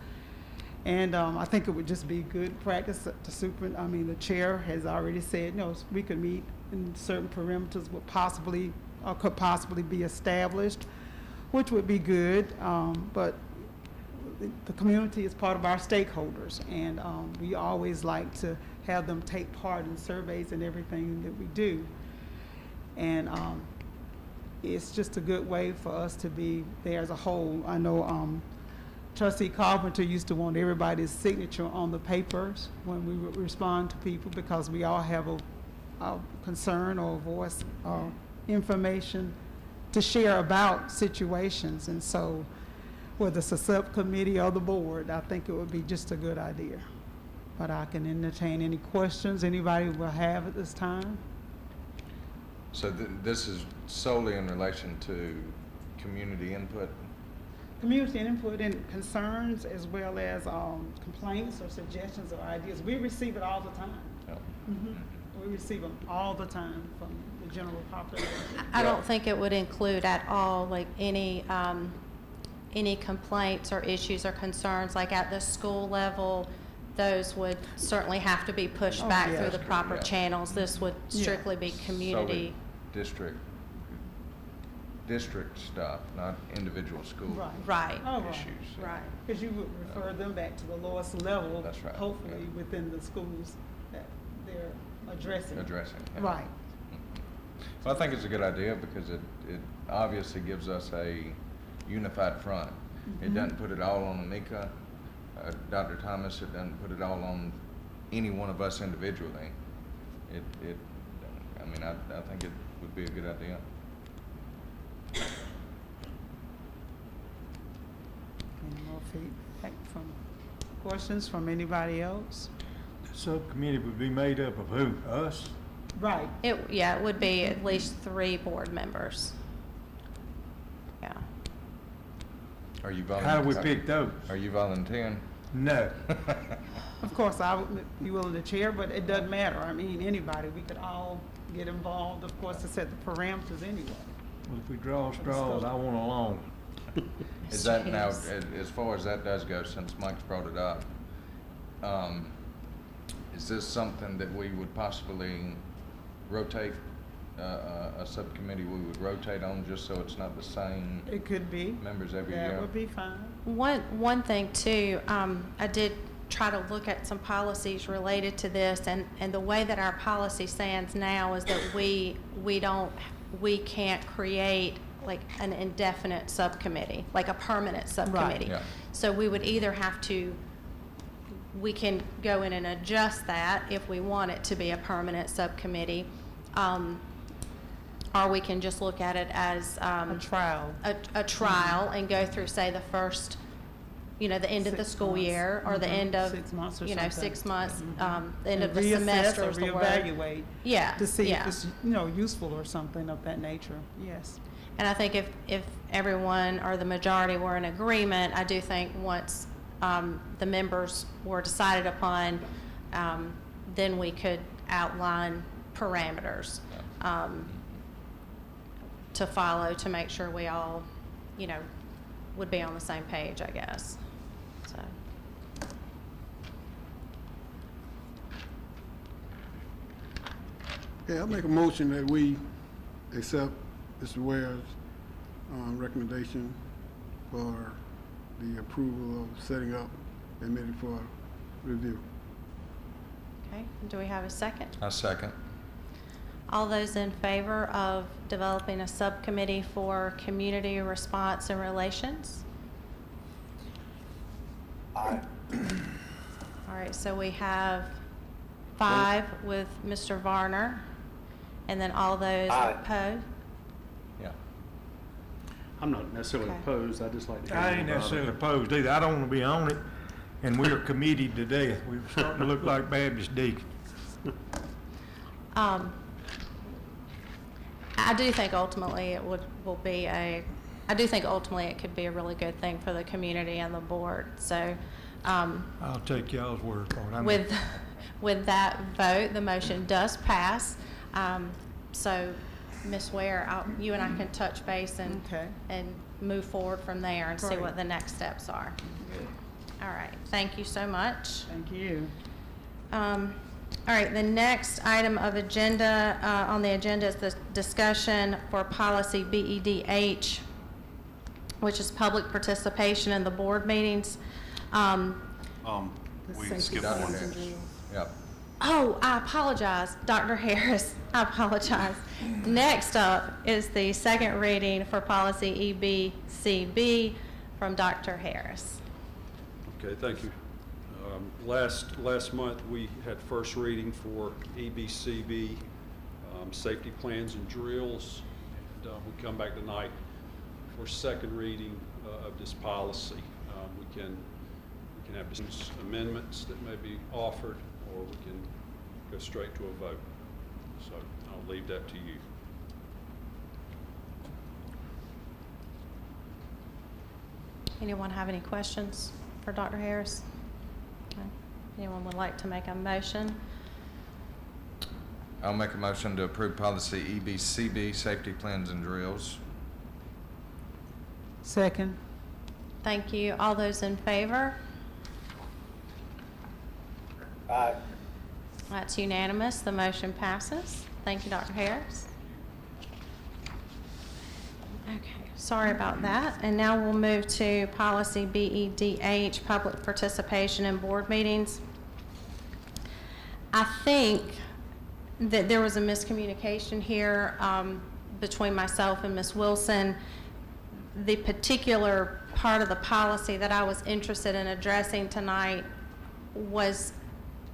And I think it would just be good practice. The chair has already said, we could meet in certain perimeters could possibly be established, which would be good. But the community is part of our stakeholders, and we always like to have them take part in surveys and everything that we do. And it's just a good way for us to be there as a whole. I know Trustee Carpenter used to want everybody's signature on the papers when we would respond to people, because we all have a concern or a voice or information to share about situations. And so whether it's a subcommittee or the board, I think it would be just a good idea. But I can entertain any questions anybody will have at this time. So this is solely in relation to community input? Community input and concerns, as well as complaints or suggestions or ideas. We receive it all the time. Oh. We receive them all the time from the general population. I don't think it would include at all, like, any complaints or issues or concerns, like at the school level. Those would certainly have to be pushed back yeah. through the proper Yeah. channels. This would strictly be community. Solely district stuff, not individual school Right. issues. Right, because you would refer them back to the lowest level. That's right, Hopefully yeah. within the schools that they're addressing. Yeah. Right. Well, I think it's a good idea because it obviously gives us a unified front. It doesn't put it all on Anika, Dr. Thomas. It doesn't put it all on any one of us individually. I think it would be a good idea. Any more feedback questions from anybody else? The subcommittee would be made up of who? Us? Right. It would be at least 3 board members. Yeah. Are you How do we pick those? Are you volunteering? No. Of course, I would be willing to chair, but it doesn't matter. I mean, anybody, we could all get involved, of course, to set the parameters anyway. Well, if we draw straws, I want a long one. Is that now, as far as that does go, since Mike's brought it up, is this something that we would possibly rotate, a subcommittee we would rotate on, just so it's not the same It could be. members every year? That would be fine. One thing too, I did try to look at some policies related to this, and the way that our policy stands now is that we can't create like an indefinite subcommittee, like a permanent subcommittee. Yeah. So we would either we can go in and adjust that if we want it to be a permanent subcommittee, or we can just look at it as A trial. a trial and go through, say, the first, the end of the 6 school months. year, or the end of 6 months or 6 months, something. the end And of the reassess semester or is the word. reevaluate Yeah, to see yeah. if it's, useful or something of that nature. Yes. And I think if everyone or the majority were in agreement, I do think once the members were decided upon, then we could outline parameters to follow to make sure we all, would be on the same page, I guess. So. Okay, I'll make a motion that we accept Mr. Ware's recommendation for the approval of setting up a committee for review. Okay, do we have a second? I second. All those in favor of developing a subcommittee for community response and relations? Aye. All right, so we have 5 with Mr. Varner, and then all those Aye. opposed? Yeah. I'm not necessarily Okay. opposed, I just like to hear I more ain't about necessarily it. opposed either. I don't want to be on it, and we're committed to death. We're starting to look like Baptist deacons. I do think ultimately it I do think ultimately it could be a really good thing for the community and the board. So, I'll take y'all's word for it. with that vote, the motion does pass. So, Ms. Ware, you and I can touch base and Okay. move forward from there and see Great. what the next steps are. All right, thank you so much. Thank you. All right, the next item of agenda, on the agenda is the discussion for policy BEDH, which is public participation in the board meetings. We skipped Dr. one. Harris. Yep. Oh, I apologize, Dr. Harris, I apologize. Next up is the second reading for policy EBCB from Dr. Harris. Okay, thank you. Last month, we had first reading for EBCB, safety plans and drills. And we come back tonight for second reading of this policy. We can have some amendments that may be offered, or we can go straight to a vote. So I'll leave that to you. Anyone have any questions for Dr. Harris? Okay. Anyone would like to make a motion? I'll make a motion to approve policy EBCB, safety plans and drills. Second. Thank you. All those in favor? Aye. That's unanimous. The motion passes. Thank you, Dr. Harris. Okay, sorry about that. And now we'll move to policy BEDH, public participation in board meetings. I think that there was a miscommunication here between myself and Ms. Wilson. The particular part of the policy that I was interested in addressing tonight was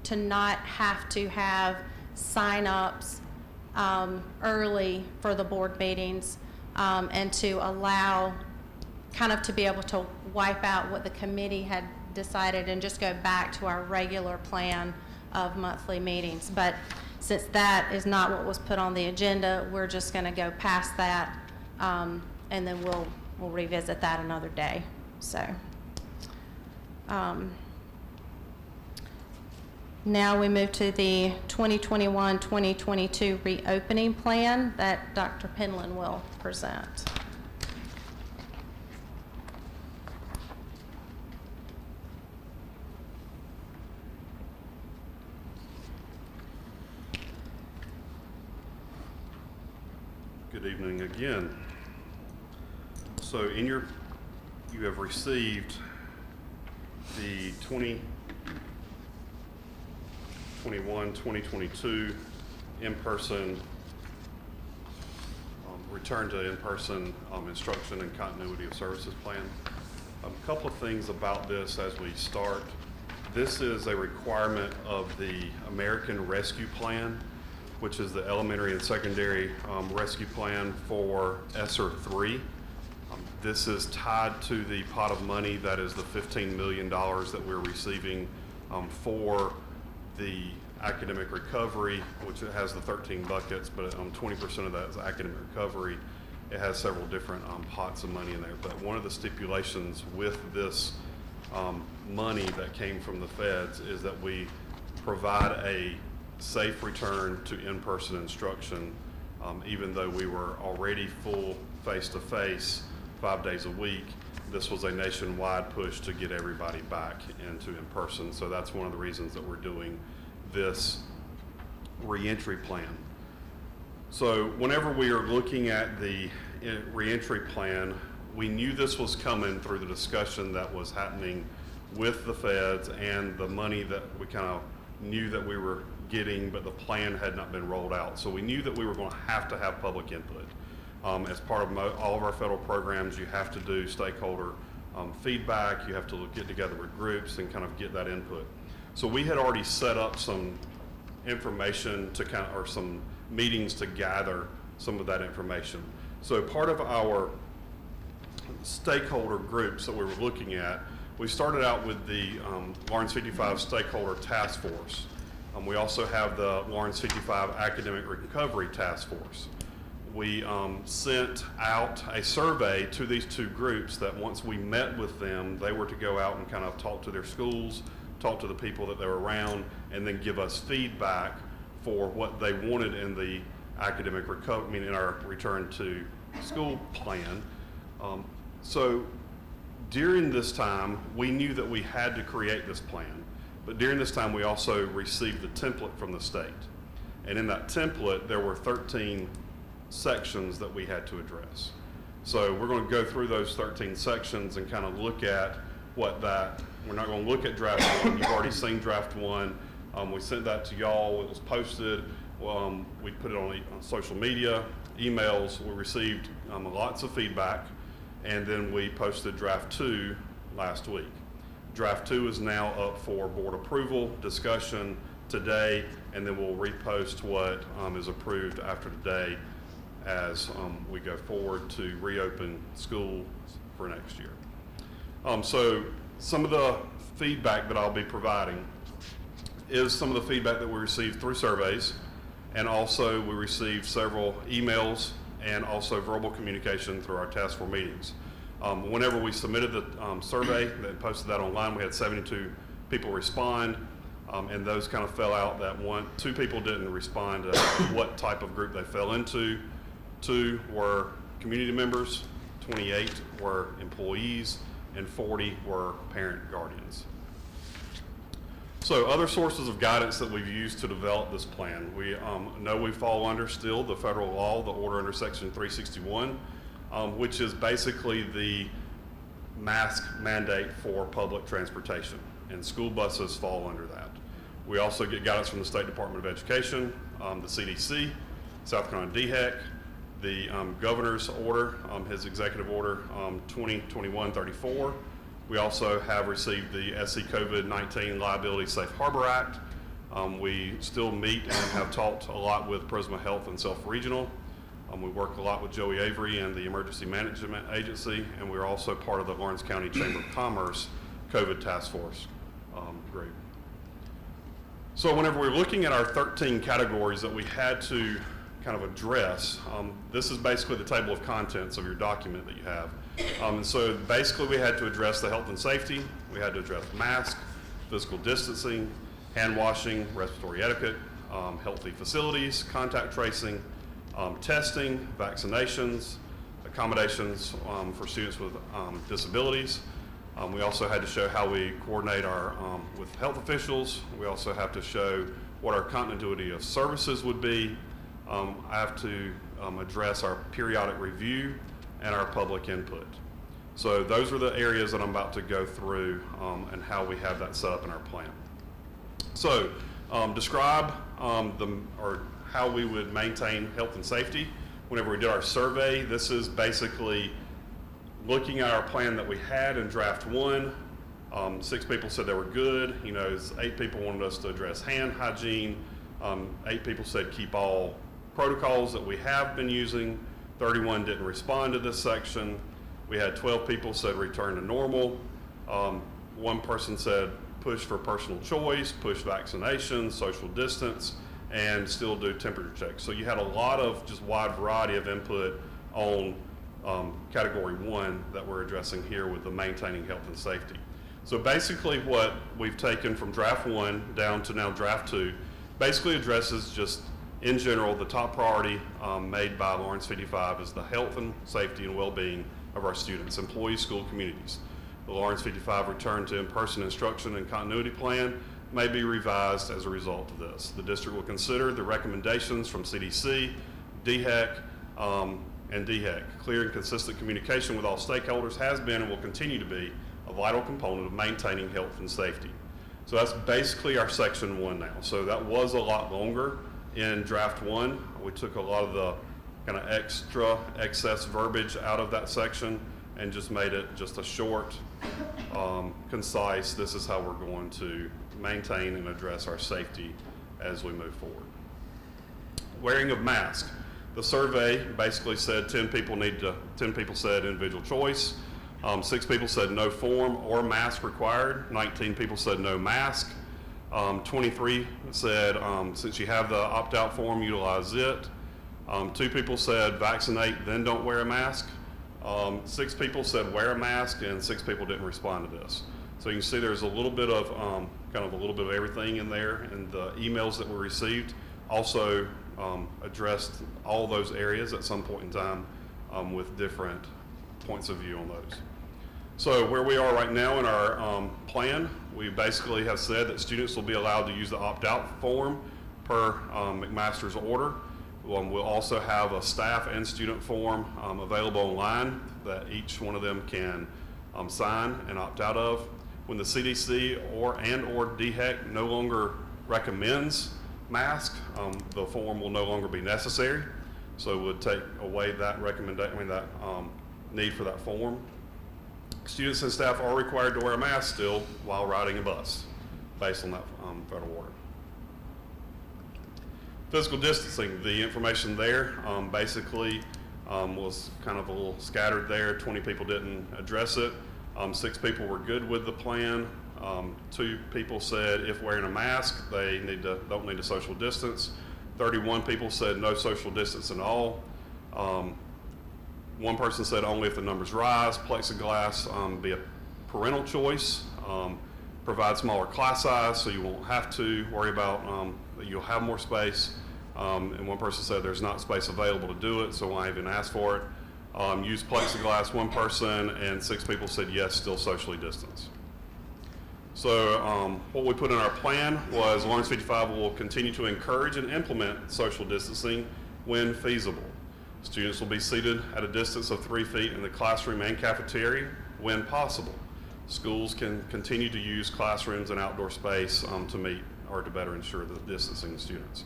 to not have to have sign-ups early for the board meetings, and to allow, kind of to be able to wipe out what the committee had decided and just go back to our regular plan of monthly meetings. But since that is not what was put on the agenda, we're just going to go past that, and then we'll revisit that another day. So now we move to the 2021-2022 reopening plan that Dr. Penland will present. Good evening again. So you have received the 2021-2022 in-person, return to in-person instruction and continuity of services plan. A couple of things about this as we start. This is a requirement of the American Rescue Plan, which is the elementary and secondary rescue plan for ESSER 3. This is tied to the pot of money that is the $15 million that we're receiving for the academic recovery, which it has the 13 buckets, but 20% of that is academic recovery. It has several different pots of money in there. But one of the stipulations with this money that came from the feds is that we provide a safe return to in-person instruction, even though we were already full face-to-face 5 days a week. This was a nationwide push to get everybody back into in-person. So that's one of the reasons that we're doing this reentry plan. So whenever we are looking at the reentry plan, we knew this was coming through the discussion that was happening with the feds and the money that we kind of knew that we were getting, but the plan had not been rolled out. So we knew that we were going to have public input. As part of all of our federal programs, you have to do stakeholder feedback. You have to get together with groups and kind of get that input. So we had already set up some information to or some meetings to gather some of that information. So part of our stakeholder groups that we were looking at, we started out with the Lawrence 55 Stakeholder Task Force. We also have the Lawrence 55 Academic Recovery Task Force. We sent out a survey to these two groups that once we met with them, they were to go out and kind of talk to their schools, talk to the people that they were around, and then give us feedback for what they wanted in the academic recovery, in our return to school plan. So During this time, we knew that we had to create this plan, but during this time, we also received the template from the state. And in that template, there were 13 sections that we had to address. So we're going to go through those 13 sections and kind of look at what that, we're not going to look at draft one. You've already seen draft one. We sent that to y'all. It was posted. We put it on social media, emails. We received lots of feedback. And then we posted draft 2 last week. Draft 2 is now up for board approval, discussion today, and then we'll repost what is approved after today as we go forward to reopen schools for next year. So some of the feedback that I'll be providing is some of the feedback that we received through surveys, and also we received several emails and also verbal communication through our task force meetings. Whenever we submitted the survey and posted that online, we had 72 people respond, and those kind of fell out that two people didn't respond to what type of group they fell into. 2 were community members, 28 were employees, and 40 were parent guardians. So other sources of guidance that we've used to develop this plan. We know we fall under still the federal law, the order under section 361, which is basically the mask mandate for public transportation, and school buses fall under that. We also get guidance from the State Department of Education, the CDC, South Carolina DHEC, the governor's order, his executive order 2021-34. We also have received the SC COVID-19 Liability Safe Harbor Act. We still meet and have talked a lot with Prisma Health and Self Regional. We work a lot with Joey Avery and the Emergency Management Agency, and we're also part of the Lawrence County Chamber of Commerce COVID Task Force group. So whenever we're looking at our 13 categories that we had to kind of address, this is basically the table of contents of your document that you have. And so basically we had to address the health and safety, we had to address mask, physical distancing, hand washing, respiratory etiquette, healthy facilities, contact tracing, testing, vaccinations, accommodations for students with disabilities. We also had to show how we coordinate our with health officials. We also have to show what our continuity of services would be. I have to address our periodic review and our public input. So those are the areas that I'm about to go through and how we have that set up in our plan. So describe how we would maintain health and safety. Whenever we did our survey, this is basically looking at our plan that we had in draft 1. 6 people said they were good. 8 people wanted us to address hand hygiene. 8 people said keep all protocols that we have been using. 31 didn't respond to this section. We had 12 people said return to normal. 1 person said push for personal choice, push vaccinations, social distance, and still do temperature checks. So you had a lot of just wide variety of input on category 1 that we're addressing here with the maintaining health and safety. So basically what we've taken from draft 1 down to now draft 2 basically addresses just in general the top priority made by Lawrence 55 is the health and safety and well-being of our students, employees, school communities. The Lawrence 55 return to in-person instruction and continuity plan may be revised as a result of this. The district will consider the recommendations from CDC, DHEC, and DHEC. Clear and consistent communication with all stakeholders has been and will continue to be a vital component of maintaining health and safety. So that's basically our section 1 now. So that was a lot longer in draft 1. We took a lot of the kind of excess verbiage out of that section and just made it just a short, concise, this is how we're going to maintain and address our safety as we move forward. Wearing of mask. The survey basically said 10 people said individual choice. 6 people said no form or mask required. 19 people said no mask. 23 said since you have the opt-out form, utilize it. 2 people said vaccinate, then don't wear a mask. 6 people said wear a mask, and 6 people didn't respond to this. So you can see there's a little bit of kind of a little bit of everything in there, and the emails that were received also addressed all those areas at some point in time with different points of view on those. So where we are right now in our plan, we basically have said that students will be allowed to use the opt-out form per McMaster's order. We'll also have a staff and student form available online that each one of them can sign and opt out of. When the CDC or DHEC no longer recommends masks, the form will no longer be necessary. So it would take away that need for that form. Students and staff are required to wear a mask still while riding a bus, based on that federal order. Physical distancing, the information there basically was kind of a little scattered there. 20 people didn't address it. 6 people were good with the plan. 2 people said if wearing a mask, they don't need to social distance. 31 people said no social distance at all. 1 person said only if the numbers rise. Plexiglass be a parental choice. Provide smaller class size so you won't have to worry about you'll have more space. And 1 person said there's not space available to do it, so why even ask for it. Use plexiglass, 1 person, and 6 people said yes, still socially distance. So what we put in our plan was Lawrence 55 will continue to encourage and implement social distancing when feasible. Students will be seated at a distance of 3 feet in the classroom and cafeteria when possible. Schools can continue to use classrooms and outdoor space to meet or to better ensure the distancing of students.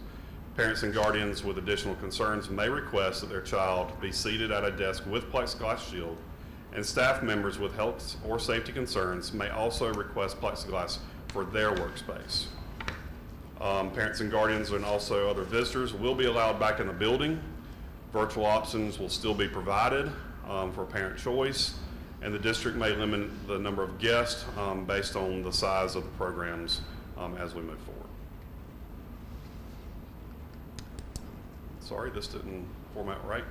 Parents and guardians with additional concerns may request that their child be seated at a desk with plexiglass shield, and staff members with health or safety concerns may also request plexiglass for their workspace. Parents and guardians and also other visitors will be allowed back in the building. Virtual options will still be provided for parent choice, and the district may limit the number of guests based on the size of the programs as we move forward. Sorry, this didn't format right,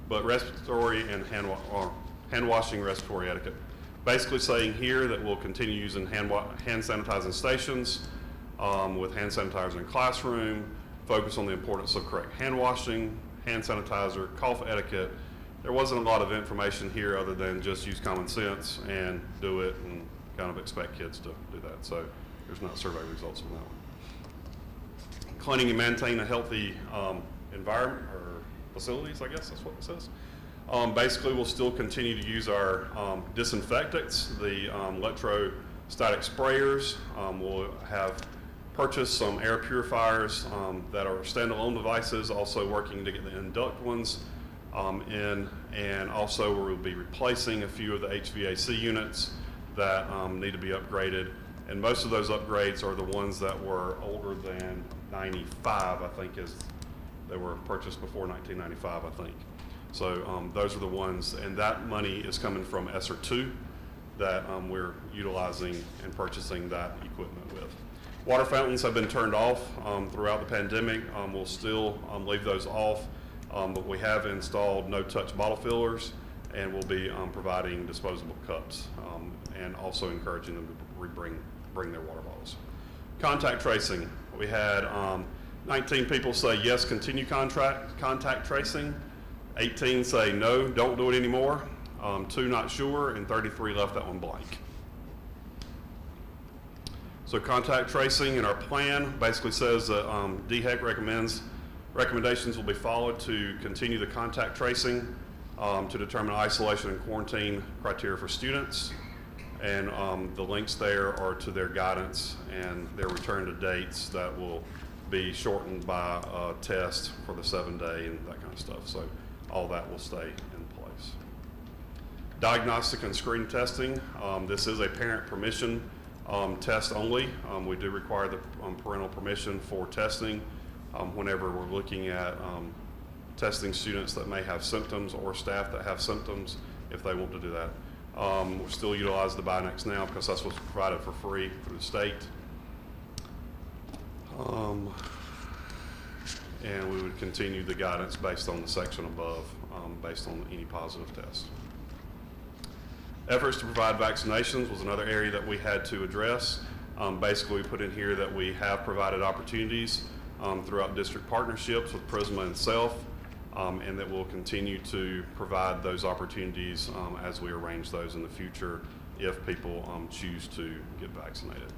but respiratory and hand washing, respiratory etiquette. Basically saying here that we'll continue using hand sanitizing stations with hand sanitizer in classroom, focus on the importance of correct hand washing, hand sanitizer, cough etiquette. There wasn't a lot of information here other than just use common sense and do it and kind of expect kids to do that. So there's not survey results on that one. Cleaning and maintain a healthy environment or facilities, I guess that's what it says. Basically, we'll still continue to use our disinfectants, the electrostatic sprayers. We'll have purchased some air purifiers that are standalone devices, also working to get the induct ones in, and also we'll be replacing a few of the HVAC units that need to be upgraded. And most of those upgrades are the ones that were older than 95, I think they were purchased before 1995, I think. So those are the ones, and that money is coming from ESSER 2 that we're utilizing and purchasing that equipment with. Water fountains have been turned off throughout the pandemic. We'll still leave those off, but we have installed no-touch bottle fillers, and we'll be providing disposable cups and also encouraging them to bring their water bottles. Contact tracing. We had 19 people say yes, continue contact tracing. 18 say no, don't do it anymore. 2 not sure, and 33 left that one blank. So contact tracing in our plan basically says that DHEC recommendations will be followed to continue the contact tracing to determine isolation and quarantine criteria for students. And the links there are to their guidance and their return to dates that will be shortened by a test for the 7-day and that kind of stuff. So all that will stay in place. Diagnostic and screen testing. This is a parent permission test only. We do require the parental permission for testing whenever we're looking at testing students that may have symptoms or staff that have symptoms if they want to do that. We'll still utilize the Binax now because that's what's provided for free through the state. And we would continue the guidance based on the section above, based on any positive test. Efforts to provide vaccinations was another area that we had to address. Basically, we put in here that we have provided opportunities throughout district partnerships with Prisma and SELF, and that we'll continue to provide those opportunities as we arrange those in the future if people choose to get vaccinated.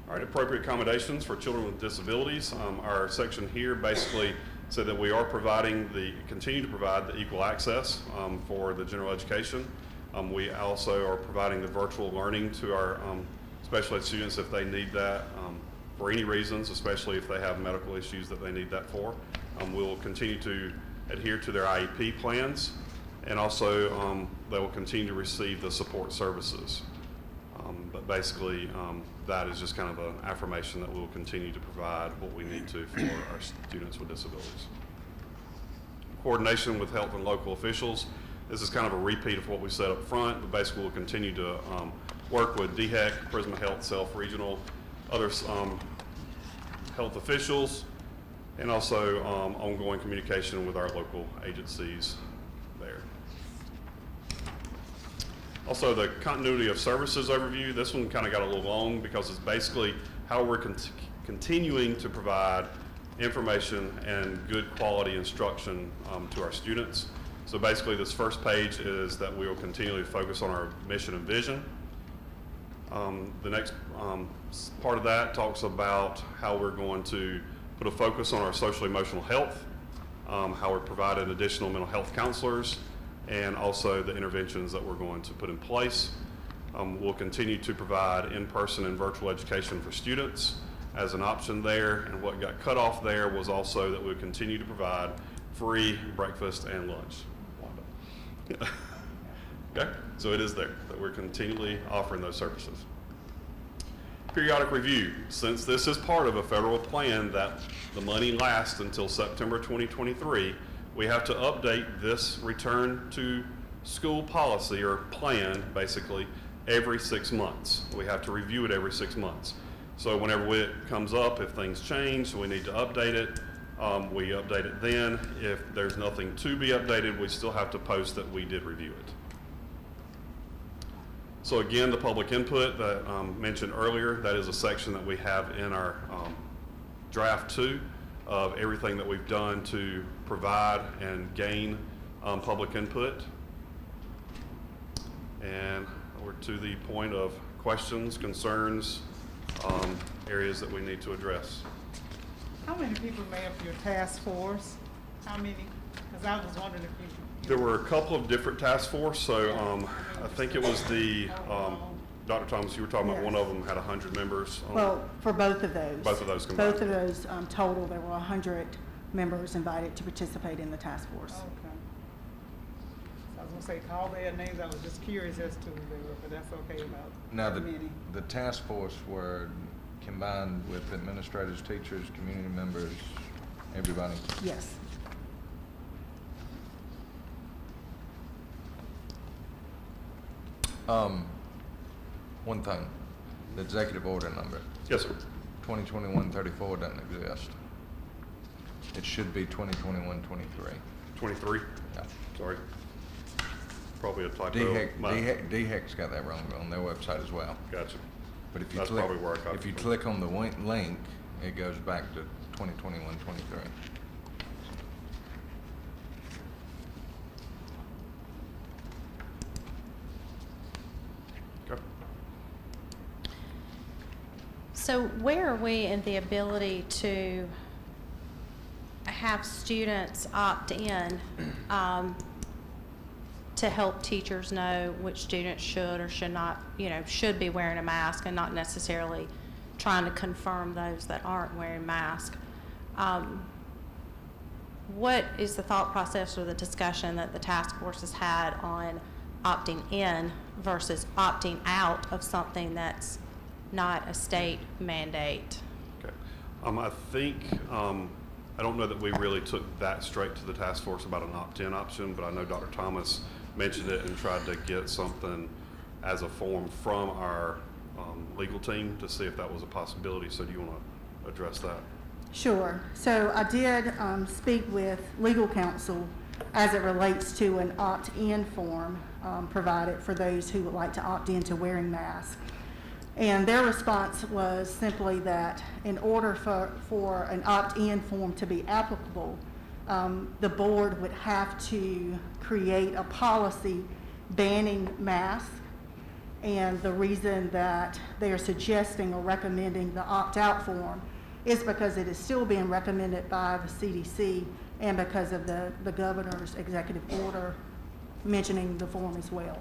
All right, appropriate accommodations for children with disabilities. Our section here basically said that we are continue to provide the equal access for the general education. We also are providing the virtual learning to our special ed students if they need that for any reasons, especially if they have medical issues that they need that for. We will continue to adhere to their IEP plans, and also they will continue to receive the support services. But basically, that is just kind of an affirmation that we will continue to provide what we need to for our students with disabilities. Coordination with health and local officials. This is kind of a repeat of what we said up front, but basically we'll continue to work with DHEC, Prisma Health, Self Regional, other health officials, and also ongoing communication with our local agencies there. Also, the continuity of services overview. This one kind of got a little long because it's basically how we're continuing to provide information and good quality instruction to our students. So basically, this first page is that we will continually focus on our mission and vision. The next part of that talks about how we're going to put a focus on our social emotional health, how we're providing additional mental health counselors, and also the interventions that we're going to put in place. We'll continue to provide in-person and virtual education for students as an option there, and what got cut off there was also that we'll continue to provide free breakfast and lunch. Okay, so it is there, that we're continually offering those services. Periodic review. Since this is part of a federal plan that the money lasts until September 2023, we have to update this return to school policy or plan basically every 6 months. We have to review it every 6 months. So whenever it comes up, if things change, we need to update it. We update it then. If there's nothing to be updated, we still have to post that we did review it. So again, the public input that mentioned earlier, that is a section that we have in our draft 2 of everything that we've done to provide and gain public input. And we're to the point of questions, concerns, areas that we need to address. How many people made up your task force? How many? Because I was wondering if you... There were a couple of different task force, so I think it was the, Dr. Thomas, you were talking about Yes. one of them had 100 members. Well, for both of those. Both of those combined. Both of those total, there were 100 members invited to participate in the task force. Okay. So I was gonna say, call their names. I was just curious as to who they were, but that's okay about Now, how many. the task force were combined with administrators, teachers, community members, everybody. Yes. One thing, the executive order number, Yes, sir. 2021-34 doesn't exist. It should be 2021-23. 23? Yeah. Sorry. Probably a typo. DHEC's got that wrong on their website as well. Gotcha. But if you That's click, probably where I got it if you from. click on the link, it goes back to 2021-23. Okay. So where are we in the ability to have students opt in to help teachers know which students should or should not, should be wearing a mask, and not necessarily trying to confirm those that aren't wearing masks? What is the thought process or the discussion that the task force has had on opting in versus opting out of something that's not a state mandate? Okay. I think, I don't know that we really took that straight to the task force about an opt-in option, but I know Dr. Thomas mentioned it and tried to get something as a form from our legal team to see if that was a possibility. So do you want to address that? Sure. So I did speak with legal counsel as it relates to an opt-in form provided for those who would like to opt in to wearing masks. And their response was simply that in order for an opt-in form to be applicable, the board would have to create a policy banning masks. And the reason that they are suggesting or recommending the opt-out form is because it is still being recommended by the CDC and because of the governor's executive order mentioning the form as well.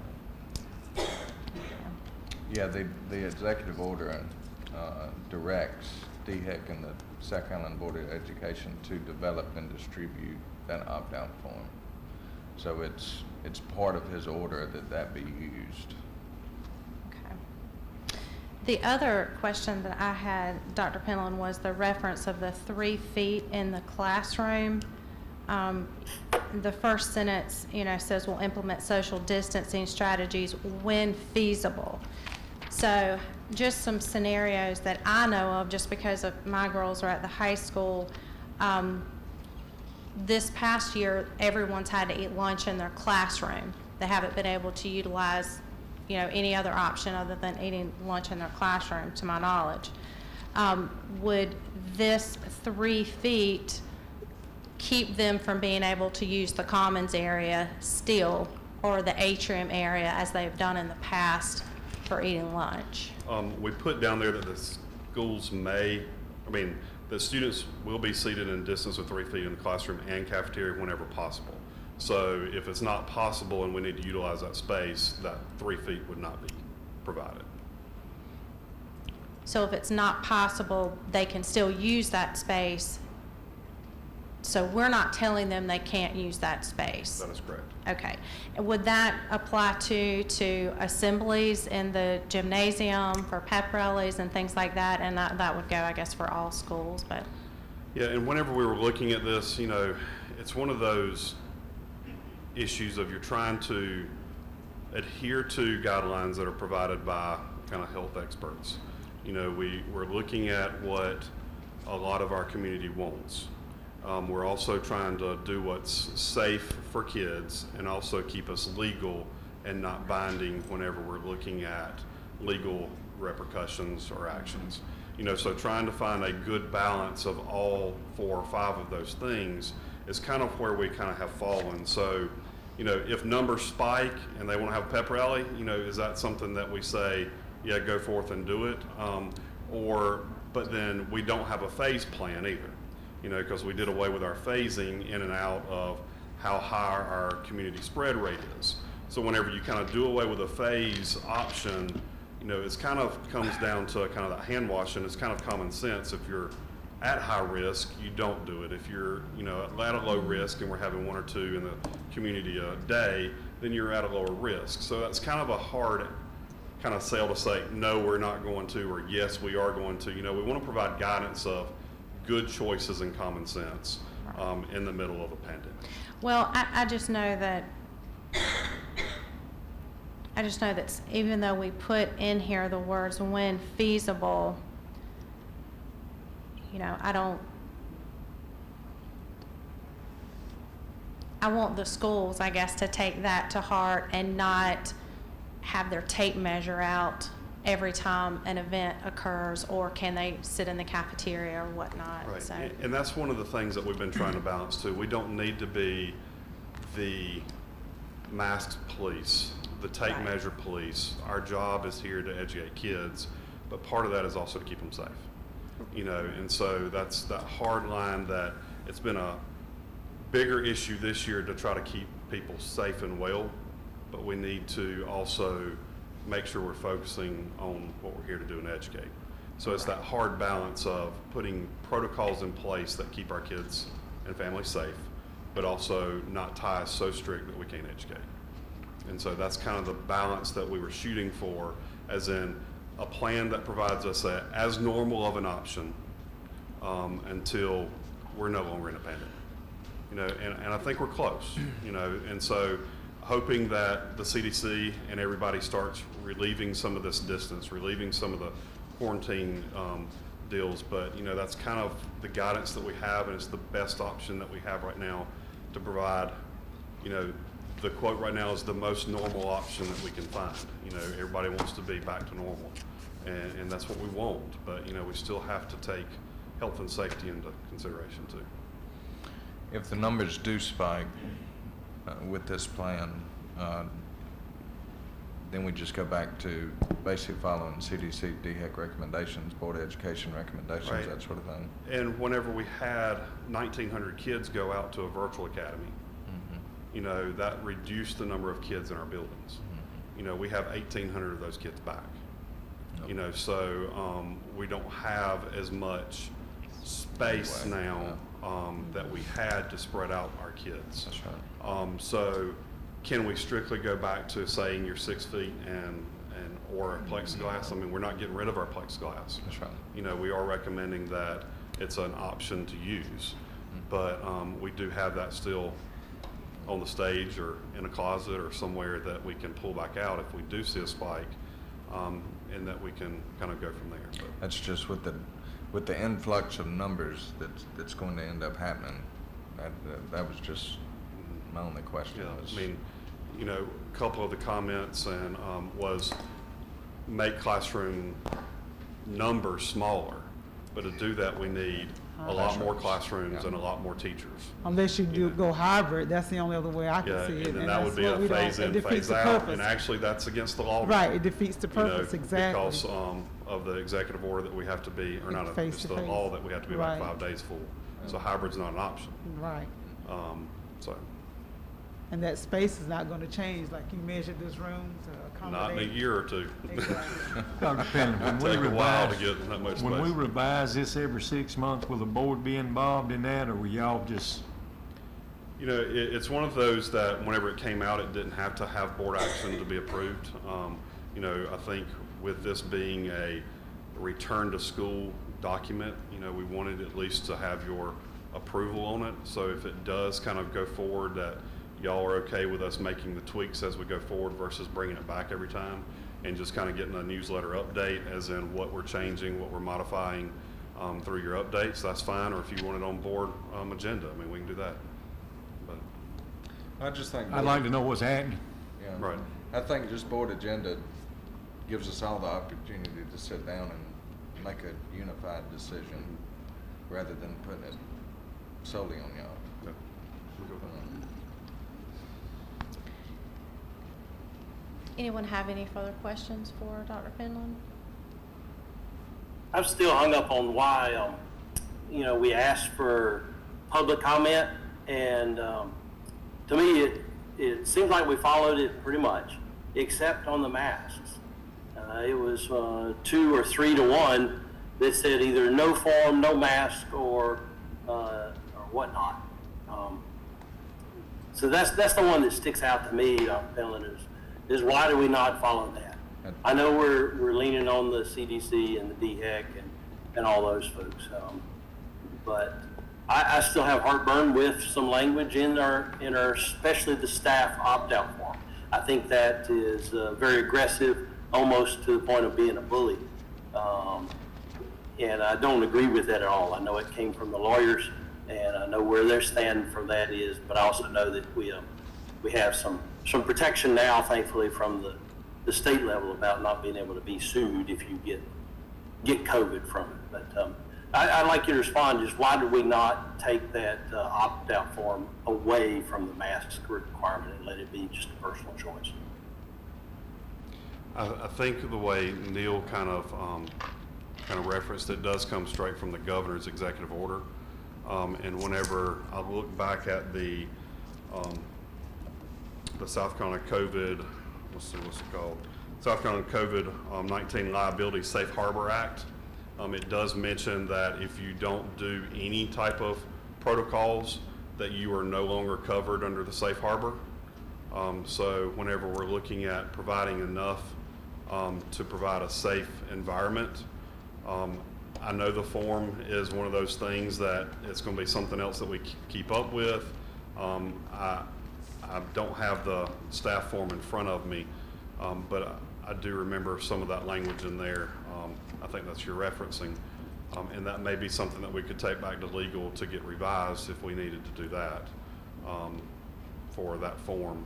Yeah, the executive order directs DHEC and the Sac Island Board of Education to develop and distribute that opt-out form. So it's part of his order that be used. Okay. The other question that I had, Dr. Penland, was the reference of the 3 feet in the classroom. The first sentence, says we'll implement social distancing strategies when feasible. So just some scenarios that I know of, just because of my girls are at the high school. This past year, everyone's had to eat lunch in their classroom. They haven't been able to utilize, any other option other than eating lunch in their classroom, to my knowledge. Would this 3 feet keep them from being able to use the commons area still, or the atrium area as they've done in the past for eating lunch? We put down there that the schools the students will be seated in a distance of 3 feet in the classroom and cafeteria whenever possible. So if it's not possible and we need to utilize that space, that 3 feet would not be provided. So if it's not possible, they can still use that space. So we're not telling them they can't use that space. That is correct. Okay. And would that apply to assemblies in the gymnasium, for pep rallies and things like that? And that would go, I guess, for all schools, but. Yeah, and whenever we were looking at this, it's one of those issues of you're trying to adhere to guidelines that are provided by kind of health experts. We're looking at what a lot of our community wants. We're also trying to do what's safe for kids and also keep us legal and not binding whenever we're looking at legal repercussions or actions. So trying to find a good balance of all 4 or 5 of those things is kind of where we kind of have fallen. So, if numbers spike and they want to have a pep rally, is that something that we say, yeah, go forth and do it? But then we don't have a phase plan either. Because we did away with our phasing in and out of how high our community spread rate is. So whenever you kind of do away with a phase option, it's kind of comes down to kind of that hand washing. It's kind of common sense. If you're at high risk, you don't do it. If you're, at a low risk and we're having 1 or 2 in the community a day, then you're at a lower risk. So that's kind of a hard kind of sell to say, no, we're not going to, or yes, we are going to. We want to provide guidance of good choices and common sense in the middle of a pandemic. Well, I just know that even though we put in here the words when feasible, I want the schools, I guess, to take that to heart and not have their tape measure out every time an event occurs, or can they sit in the cafeteria or whatnot. Right, So. and that's one of the things that we've been trying to balance too. We don't need to be the masked police, the tape Right. measure police. Our job is here to educate kids, but part of that is also to keep them safe. And so that's that hard line that it's been a bigger issue this year to try to keep people safe and well, but we need to also make sure we're focusing on what we're here to do and educate. So it's that hard balance of putting protocols in place that keep our kids and families safe, but also not tie us so strict that we can't educate. And so that's kind of the balance that we were shooting for, as in a plan that provides us as normal of an option until we're no longer in a pandemic. And I think we're close, and so hoping that the CDC and everybody starts relieving some of this distance, relieving some of the quarantine deals, but that's kind of the guidance that we have, and it's the best option that we have right now to provide. The quote right now is the most normal option that we can find. Everybody wants to be back to normal, and that's what we want, but we still have to take health and safety into consideration too. If the numbers do spike with this plan, then we just go back to basically following CDC, DHEC recommendations, Board of Education recommendations, Right. that sort of thing. And whenever we had 1,900 kids go out to a virtual academy, you know, that reduced the number of kids in our buildings. You know, we have 1,800 of those kids back. You know, so we don't have as much space now that we had to spread out our kids. That's right. So can we strictly go back to saying you're 6 feet or a plexiglass? I mean, we're not getting rid of our plexiglass. That's right. You know, we are recommending that it's an option to use, but we do have that still on the stage or in a closet or somewhere that we can pull back out if we do see a spike, and that we can kind of go from there. But That's just with the influx of numbers that's going to end up happening. That was just my only question. yeah, was, I mean, you know, a couple of the comments and was make classroom numbers smaller, but to do that we need a lot more classrooms and a lot more teachers. Unless you do go hybrid, that's the only other way I can Yeah, see it. and then that would be a phase in, phase out, and actually that's against the law. Right, it defeats the you know, purpose, exactly. Because of the executive order that we have to be, or not, Face it's to the face. law that we have to be about Right. 5 days full. So hybrid's not an option. Right, So, and that space is not gonna change, like you measured this room to not in a accommodate. year or two. Exactly. Dr. Penland, It'll take a while to get that much space. when we revise this every 6 months, will the board be involved in that, or will y'all just? You know, it's one of those that whenever it came out, it didn't have to have board action to be approved. You know, I think with this being a return to school document, you know, we wanted at least to have your approval on it. So if it does kind of go forward, that y'all are okay with us making the tweaks as we go forward versus bringing it back every time and just kind of getting a newsletter update as in what we're changing, what we're modifying through your updates, that's fine. Or if you want it on board agenda, I mean, we can do that. But I just think. I'd like to know what's happening. Yeah. Right. I think just board agenda gives us all the opportunity to sit down and make a unified decision rather than putting it solely on y'all. yeah, we'll go with that. Anyone have any further questions for Dr. Penland? I'm still hung up on why, you know, we asked for public comment, and to me, it seems like we followed it pretty much, except on the masks. It was 2 or 3 to 1 that said either no form, no mask, or whatnot. So that's the one that sticks out to me, Dr. Penland, is why do we not follow that? I know we're leaning on the CDC and the DHEC and all those folks, but I still have heartburn with some language in our especially the staff opt-out form. I think that is very aggressive, almost to the point of being a bully, and I don't agree with that at all. I know it came from the lawyers, and I know where their stand for that is, but I also know that we have some protection now, thankfully, from the state level about not being able to be sued if you get COVID from it. But I'd like you to respond, just why did we not take that opt-out form away from the mask requirement and let it be just a personal choice? I think the way Neil kind of referenced it does come straight from the governor's executive order. And whenever I look back at the South Carolina COVID, what's it called? South Carolina COVID-19 Liability Safe Harbor Act. It does mention that if you don't do any type of protocols, that you are no longer covered under the safe harbor. So whenever we're looking at providing enough to provide a safe environment, I know the form is one of those things that it's going to be something else that we keep up with. I don't have the staff form in front of me, but I do remember some of that language in there. I think that's you're referencing, and that may be something that we could take back to legal to get revised if we needed to do that for that form.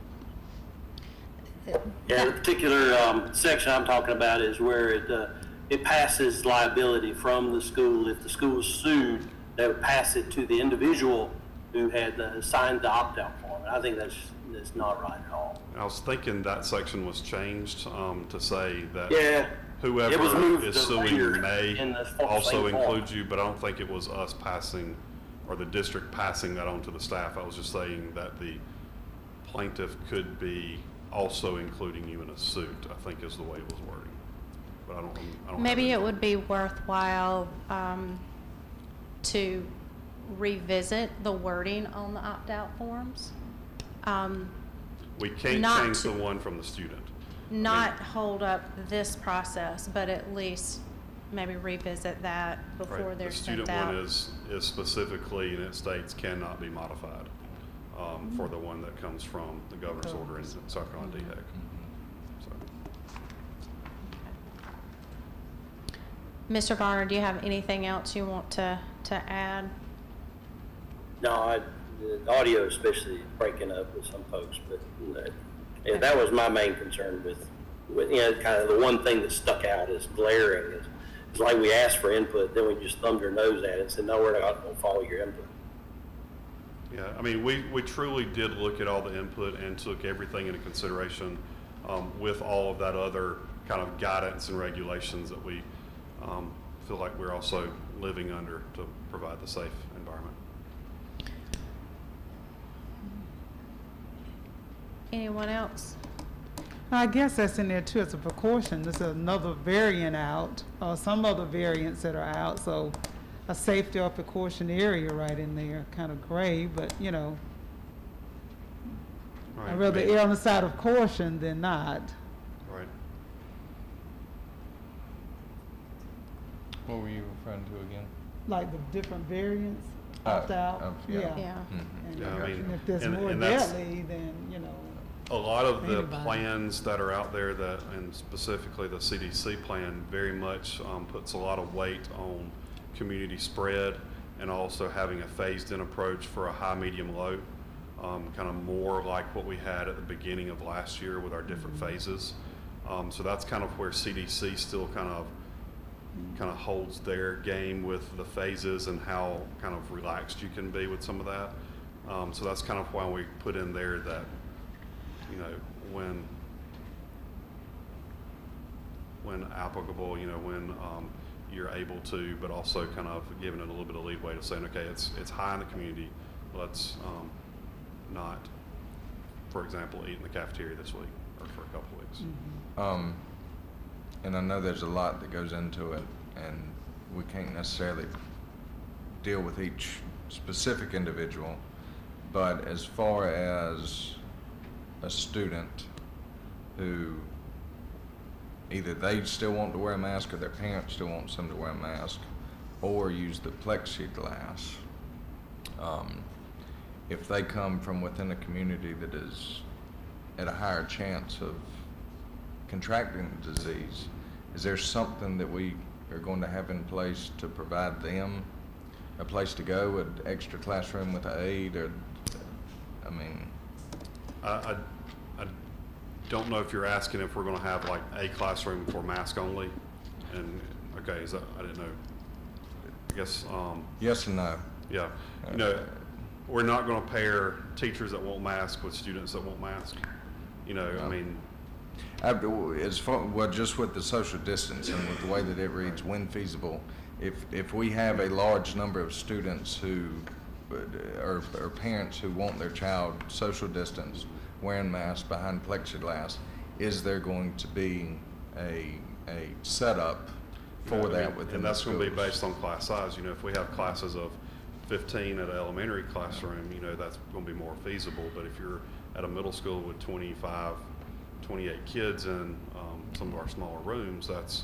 Yeah, the particular section I'm talking about is where it passes liability from the school. If the school is sued, they would pass it to the individual who had signed the opt-out form. And I think that's not right at all. I was thinking that section was changed to say that Yeah. whoever It was moved is to suing later may in the also same form. include you, but I don't think it was us passing or the district passing that on to the staff. I was just saying that the plaintiff could be also including you in a suit, I think is the way it was wording. But I don't have Maybe it. it would be worthwhile to revisit the wording on the opt-out forms. We can't not change to- the one from the student. Not hold up this process, but at least maybe revisit that before Right. they're The sent student out. one is specifically, and it states cannot be modified for the one that comes from the governor's order in South Carolina DHEC. So, Mr. Varner, do you have anything else you want to add? No, the audio especially is breaking up with some folks, but yeah, that was my main concern with kind of the one thing that stuck out as glaring is it's like we asked for input, then we just thumbed our nose at it and said, no, we're not going to follow your input. yeah, I mean, we truly did look at all the input and took everything into consideration with all of that other kind of guidance and regulations that we feel like we're also living under to provide the safe environment. Anyone else? I guess that's in there too as a precaution. There's another variant out, or some other variants that are out, so a safety or precaution area right in there, kind of gray, but you know, Right. I'd rather I mean, err on the side of caution than not. right. What were you referring to again? Like the different variants, Oh, opt out, oh, yeah. yeah. Yeah. And Yeah, I mean, and if there's and- more and that's- deadly, then, you know. A lot of the Anybody. plans that are out there that, and specifically the CDC plan, very much puts a lot of weight on community spread and also having a phased-in approach for a high, medium, low, kind of more like what we had at the beginning of last year with our different phases. So that's kind of where CDC still kind of holds their game with the phases and how kind of relaxed you can be with some of that. So that's kind of why we put in there that, you know, when applicable, you know, when you're able to, but also kind of giving it a little bit of leeway to saying, okay, it's high in the community. Let's not, for example, eat in the cafeteria this week or for a couple of weeks. And I know there's a lot that goes into it, and we can't necessarily deal with each specific individual, but as far as a student who either they still want to wear a mask or their parents still want them to wear a mask or use the plexiglass, if they come from within a community that is at a higher chance of contracting the disease, is there something that we are going to have in place to provide them a place to go, an extra classroom with an aide, or, I mean... I don't know if you're asking if we're going to have like a classroom for mask only, and okay, is that, I didn't know. I guess Yes and no. yeah, you know, we're not going to pair teachers that won't mask with students that won't mask. You know, I mean, As far, well, just with the social distancing, with the way that it reads, when feasible, if we have a large number of students who, or parents who want their child social distance, wearing masks behind plexiglass, is there going to be a setup for you know, that I mean, within and the that's going to be schools? based on class size. You know, if we have classes of 15 at an elementary classroom, you know, that's going to be more feasible. But if you're at a middle school with 25, 28 kids in some of our smaller rooms, that's,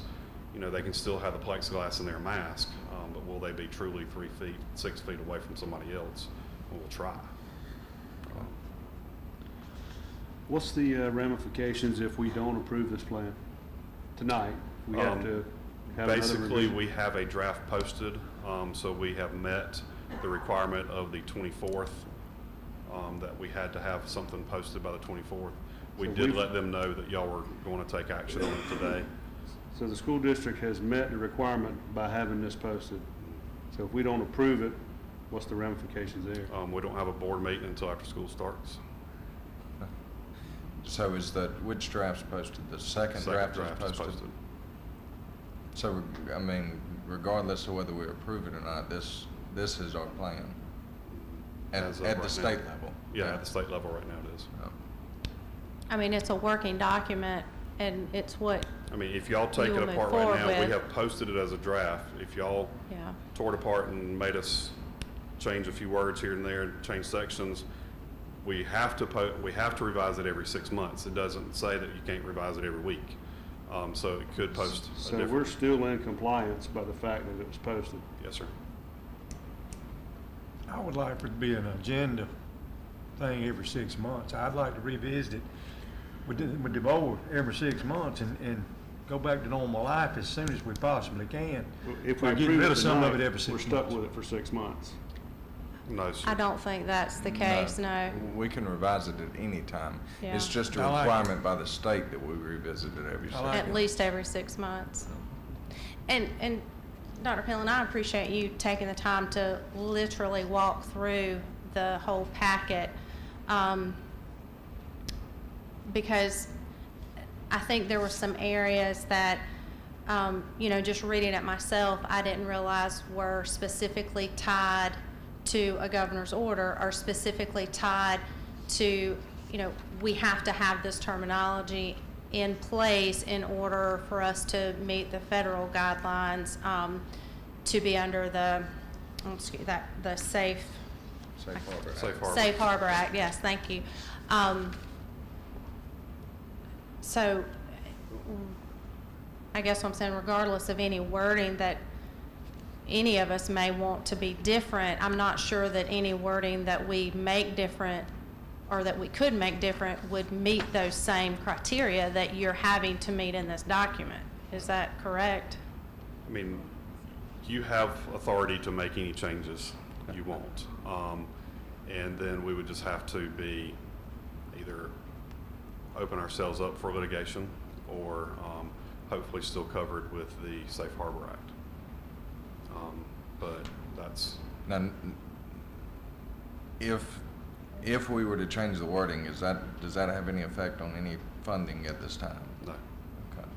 you know, they can still have the plexiglass in their mask, but will they be truly 3 feet, 6 feet away from somebody else? Well, we'll try. What's the ramifications if we don't approve this plan tonight? We have to have another Basically, revision. we have a draft posted, so we have met the requirement of the 24th, that we had to have something posted by the 24th. We So did we've- let them know that y'all were going to take action on it today. So the school district has met the requirement by having this posted. So if we don't approve it, What's the ramifications there? We don't have a board meeting until after school starts. So is which draft's posted? The second draft is posted? So, I mean, regardless of whether we approve it or not, this is our plan. As of At right the state level? Yeah, at the state level right now it is. Oh. I mean, it's a working document, and it's what, I mean, if y'all take You it will move apart right forward now, we with. have posted it as a draft. If y'all yeah. tore it apart and made us change a few words here and there, and change sections, we have to revise it every 6 months. It doesn't say that you can't revise it every week. So it could post a So different. we're still in compliance by the fact that it was posted. Yes, sir. I would like for it to be an agenda thing every 6 months. I'd like to revisit it with the board every 6 months and go back to normal life as soon as we possibly can. If we By getting approve rid it of some of tonight, it every 6 we're stuck months. with it for 6 months. No, sir. I don't think that's the case, no. We can revise it at any time. Yeah. It's just a I like it. requirement by the state that we revisit it every 6 I like months. At least every 6 months. And Dr. Pillen, I appreciate you taking the time to literally walk through the whole packet, because I think there were some areas that, just reading it myself, I didn't realize were specifically tied to a governor's order, or specifically tied to, we have to have this terminology in place in order for us to meet the federal guidelines, to be under the Safe Harbor Act. Safe Harbor. Safe Harbor Act, yes, thank you. So, I guess what I'm saying, regardless of any wording that any of us may want to be different, I'm not sure that any wording that we make different, or that we could make different, would meet those same criteria that you're having to meet in this document. Is that correct? I mean, you have authority to make any changes you want. And then we would just have to be either open ourselves up for litigation, or hopefully still covered with the Safe Harbor Act. But that's, Now, if we were to change the wording, does that have any effect on any funding at this time? no. Okay.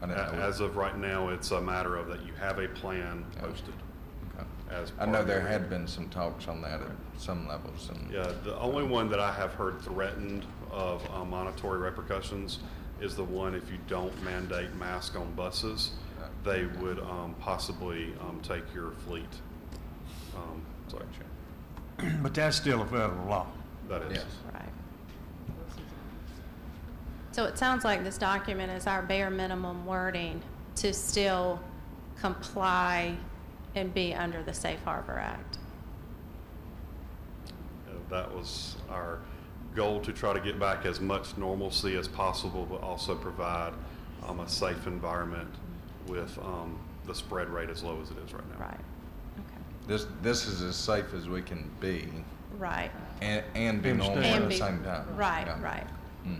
I didn't know. As of right now, it's a matter of that you have a plan posted. Okay. As I part know of there your- had been some talks on that at some levels. And Yeah, the only one that I have heard threatened of monetary repercussions is the one if you don't mandate masks on buses, they would possibly take your fleet. So But that's still a federal law. that is. Yes. Right. So it sounds like this document is our bare minimum wording to still comply and be under the Safe Harbor Act. That was our goal, to try to get back as much normalcy as possible, but also provide a safe environment with the spread rate as low as it is right now. Right. Okay. This is as safe as we can be Right. and be And normal stay- at And the be- same time. Right, Yeah. right. Mhm.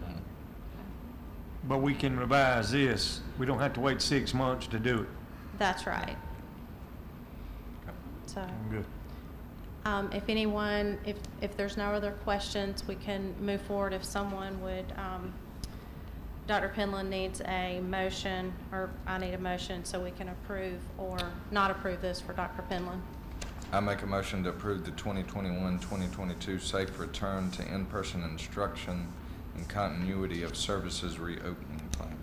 But we can revise this. We don't have to wait 6 months to do it. That's right. So, I'm good. if anyone, if there's no other questions, we can move forward. If someone would, Dr. Penland needs a motion, or I need a motion so we can approve or not approve this for Dr. Penland. I make a motion to approve the 2021-2022 safe return to in-person instruction and continuity of services reopening plan.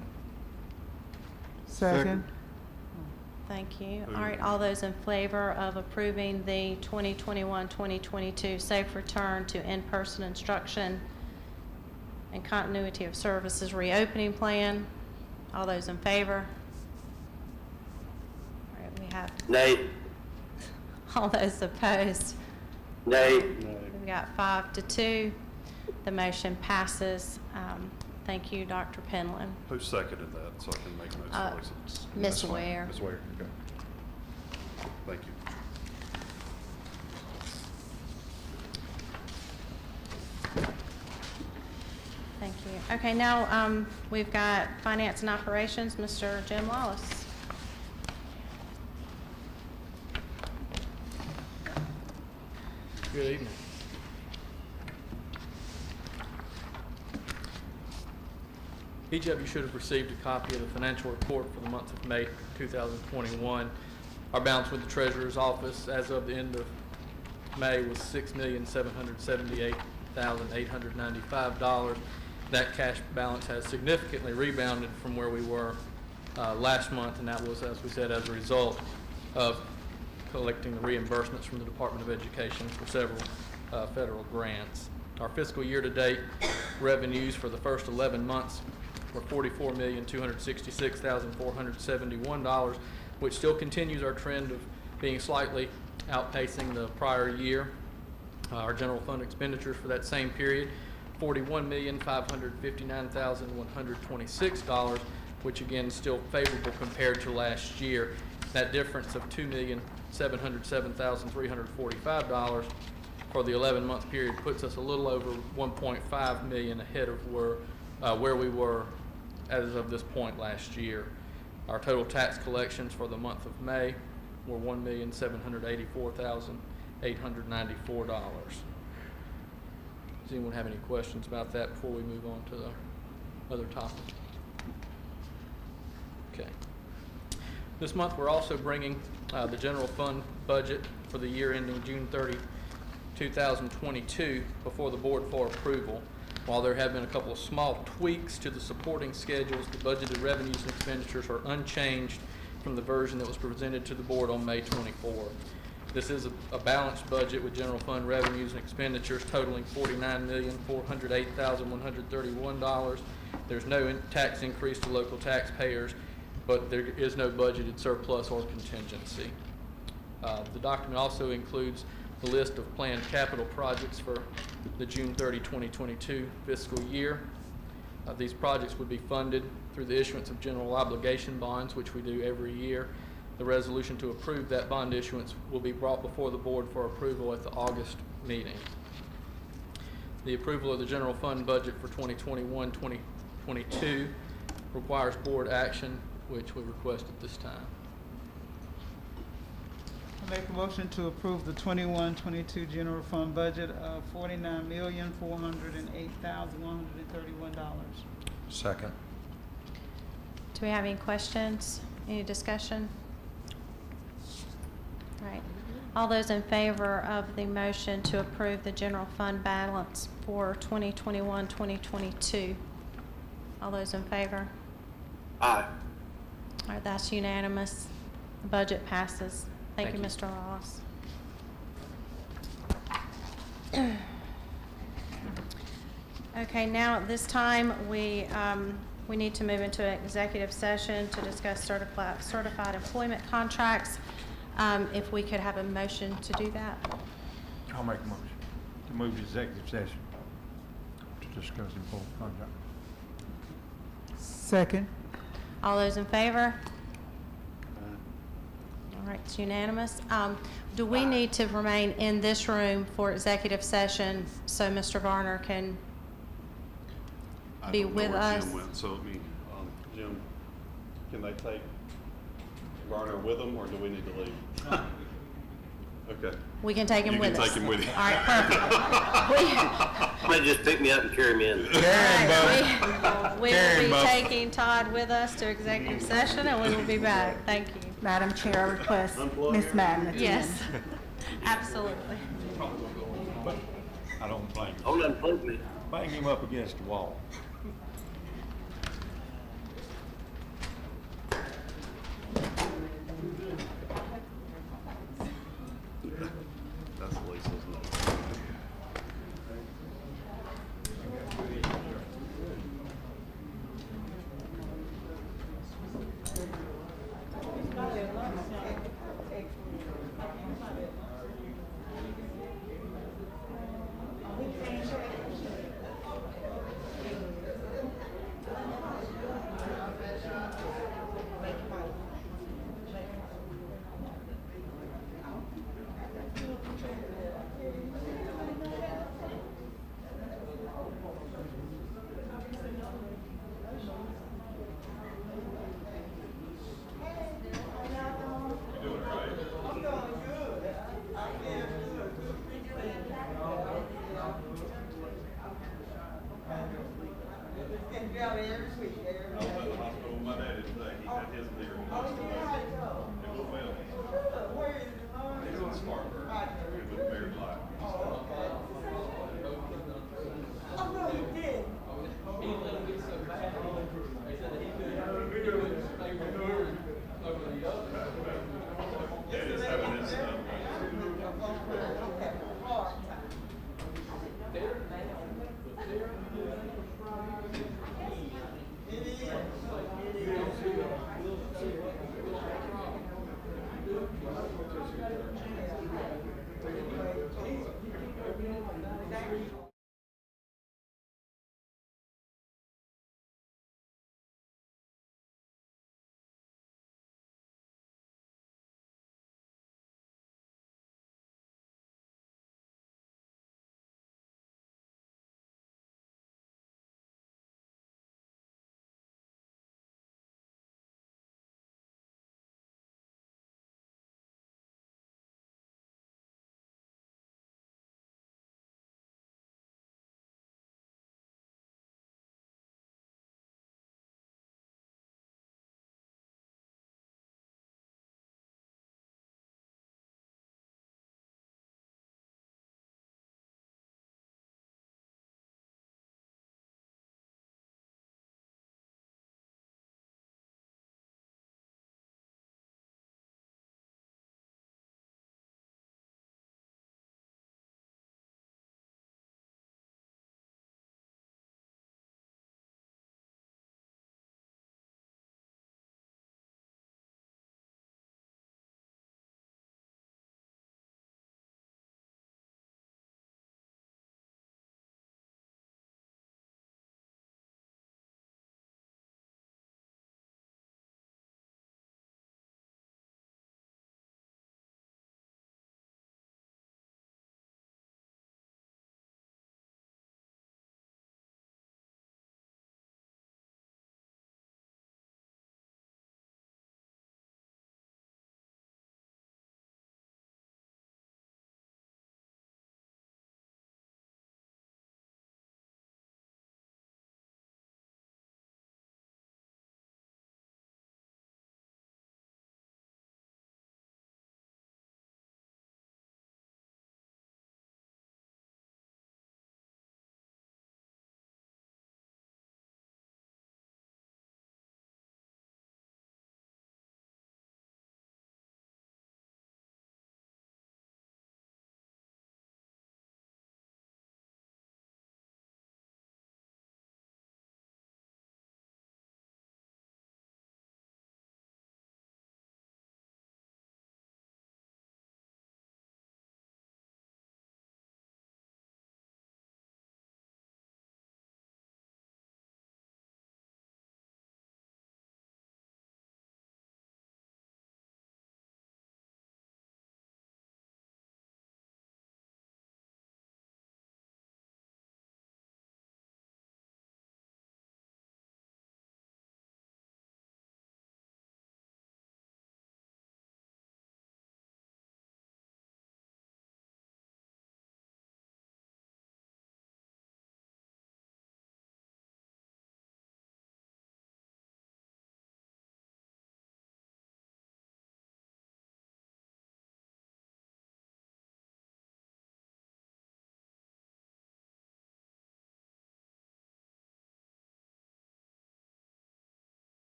Second. Thank you. All right, all those in favor of approving the 2021-2022 safe return to in-person instruction and continuity of services reopening plan, all those in favor? All right, we have Nay. all those opposed. Nay. We've got 5-2. The motion passes. Thank you, Dr. Penland. Who seconded that, so I can make notes of Lisa? Ms. Ware. Ms. Ware, okay. Thank you. Thank you. Okay, now we've got Finance and Operations, Mr. Jim Lawless. Good evening. Each of you should have received a copy of the financial report for the month of May 2021. Our balance with the Treasurer's Office as of the end of May was $6,778,895. That cash balance has significantly rebounded from where we were last month, and that was, as we said, as a result of collecting the reimbursements from the Department of Education for several federal grants. Our fiscal year-to-date revenues for the first 11 months were $44,266,471, which still continues our trend of being slightly outpacing the prior year. Our general fund expenditures for that same period, $41,559,126, which again is still favorable compared to last year. That difference of $2,707,345 for the 11-month period puts us a little over $1.5 million ahead of where we were as of this point last year. Our total tax collections for the month of May were $1,784,894. Does anyone have any questions about that before we move on to the other topic? Okay. This month we're also bringing the general fund budget for the year ending June 30, 2022 before the board for approval. While there have been a couple of small tweaks to the supporting schedules, the budgeted revenues and expenditures are unchanged from the version that was presented to the board on May 24th. This is a balanced budget with general fund revenues and expenditures totaling $49,408,131. There's no tax increase to local taxpayers, but there is no budgeted surplus or contingency. The document also includes the list of planned capital projects for the June 30, 2022 fiscal year. These projects would be funded through the issuance of general obligation bonds, which we do every year. The resolution to approve that bond issuance will be brought before the board for approval at the August meeting. The approval of the general fund budget for 2021-2022 requires board action, which we request at this time. I make a motion to approve the 21-22 general fund budget of $49,408,131. Second. Do we have any questions? Any discussion? All right. All those in favor of the motion to approve the general fund balance for 2021-2022? All those in favor? Aye. All right, that's unanimous. The budget passes. Thank you, Mr. Ross. Okay, now at this time, we need to move into an executive session to discuss certified employment contracts. If we could have a motion to do that. I'll make a motion to move to executive session to discuss employment contract. Second. All those in favor? All right, it's unanimous. Do we need to remain in this room for executive session so Mr. Varner can be with us? Jim went, so Jim, can they take Varner with them, or do we need to leave? Okay. We can take him with us. You can take him with you. All right, perfect. Somebody just pick me up and carry me in. We will be taking Todd with us to executive session, and we will be back. Thank you. Madam Chair, I request Ms. Madden attend. Yes, absolutely. I don't blame you. Don't unplug me. Bang him up against the wall. That's Lisa's note.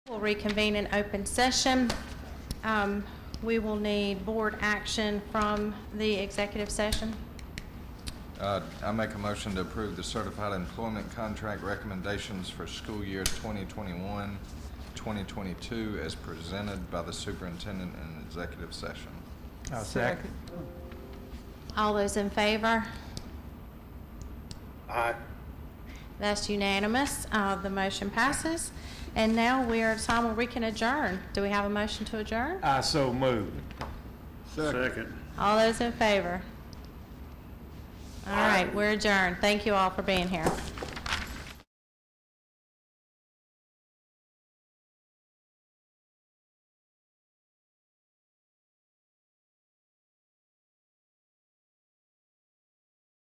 We'll reconvene in open session. We will need board action from the executive session. I make a motion to approve the certified employment contract recommendations for school year 2021-2022 as presented by the superintendent in executive session. I'll second. All those in favor? Aye. That's unanimous. The motion passes. And now we are at a time where we can adjourn. Do we have a motion to adjourn? I so move. Second. All those in favor? All right, we're adjourned. Thank you all for being here.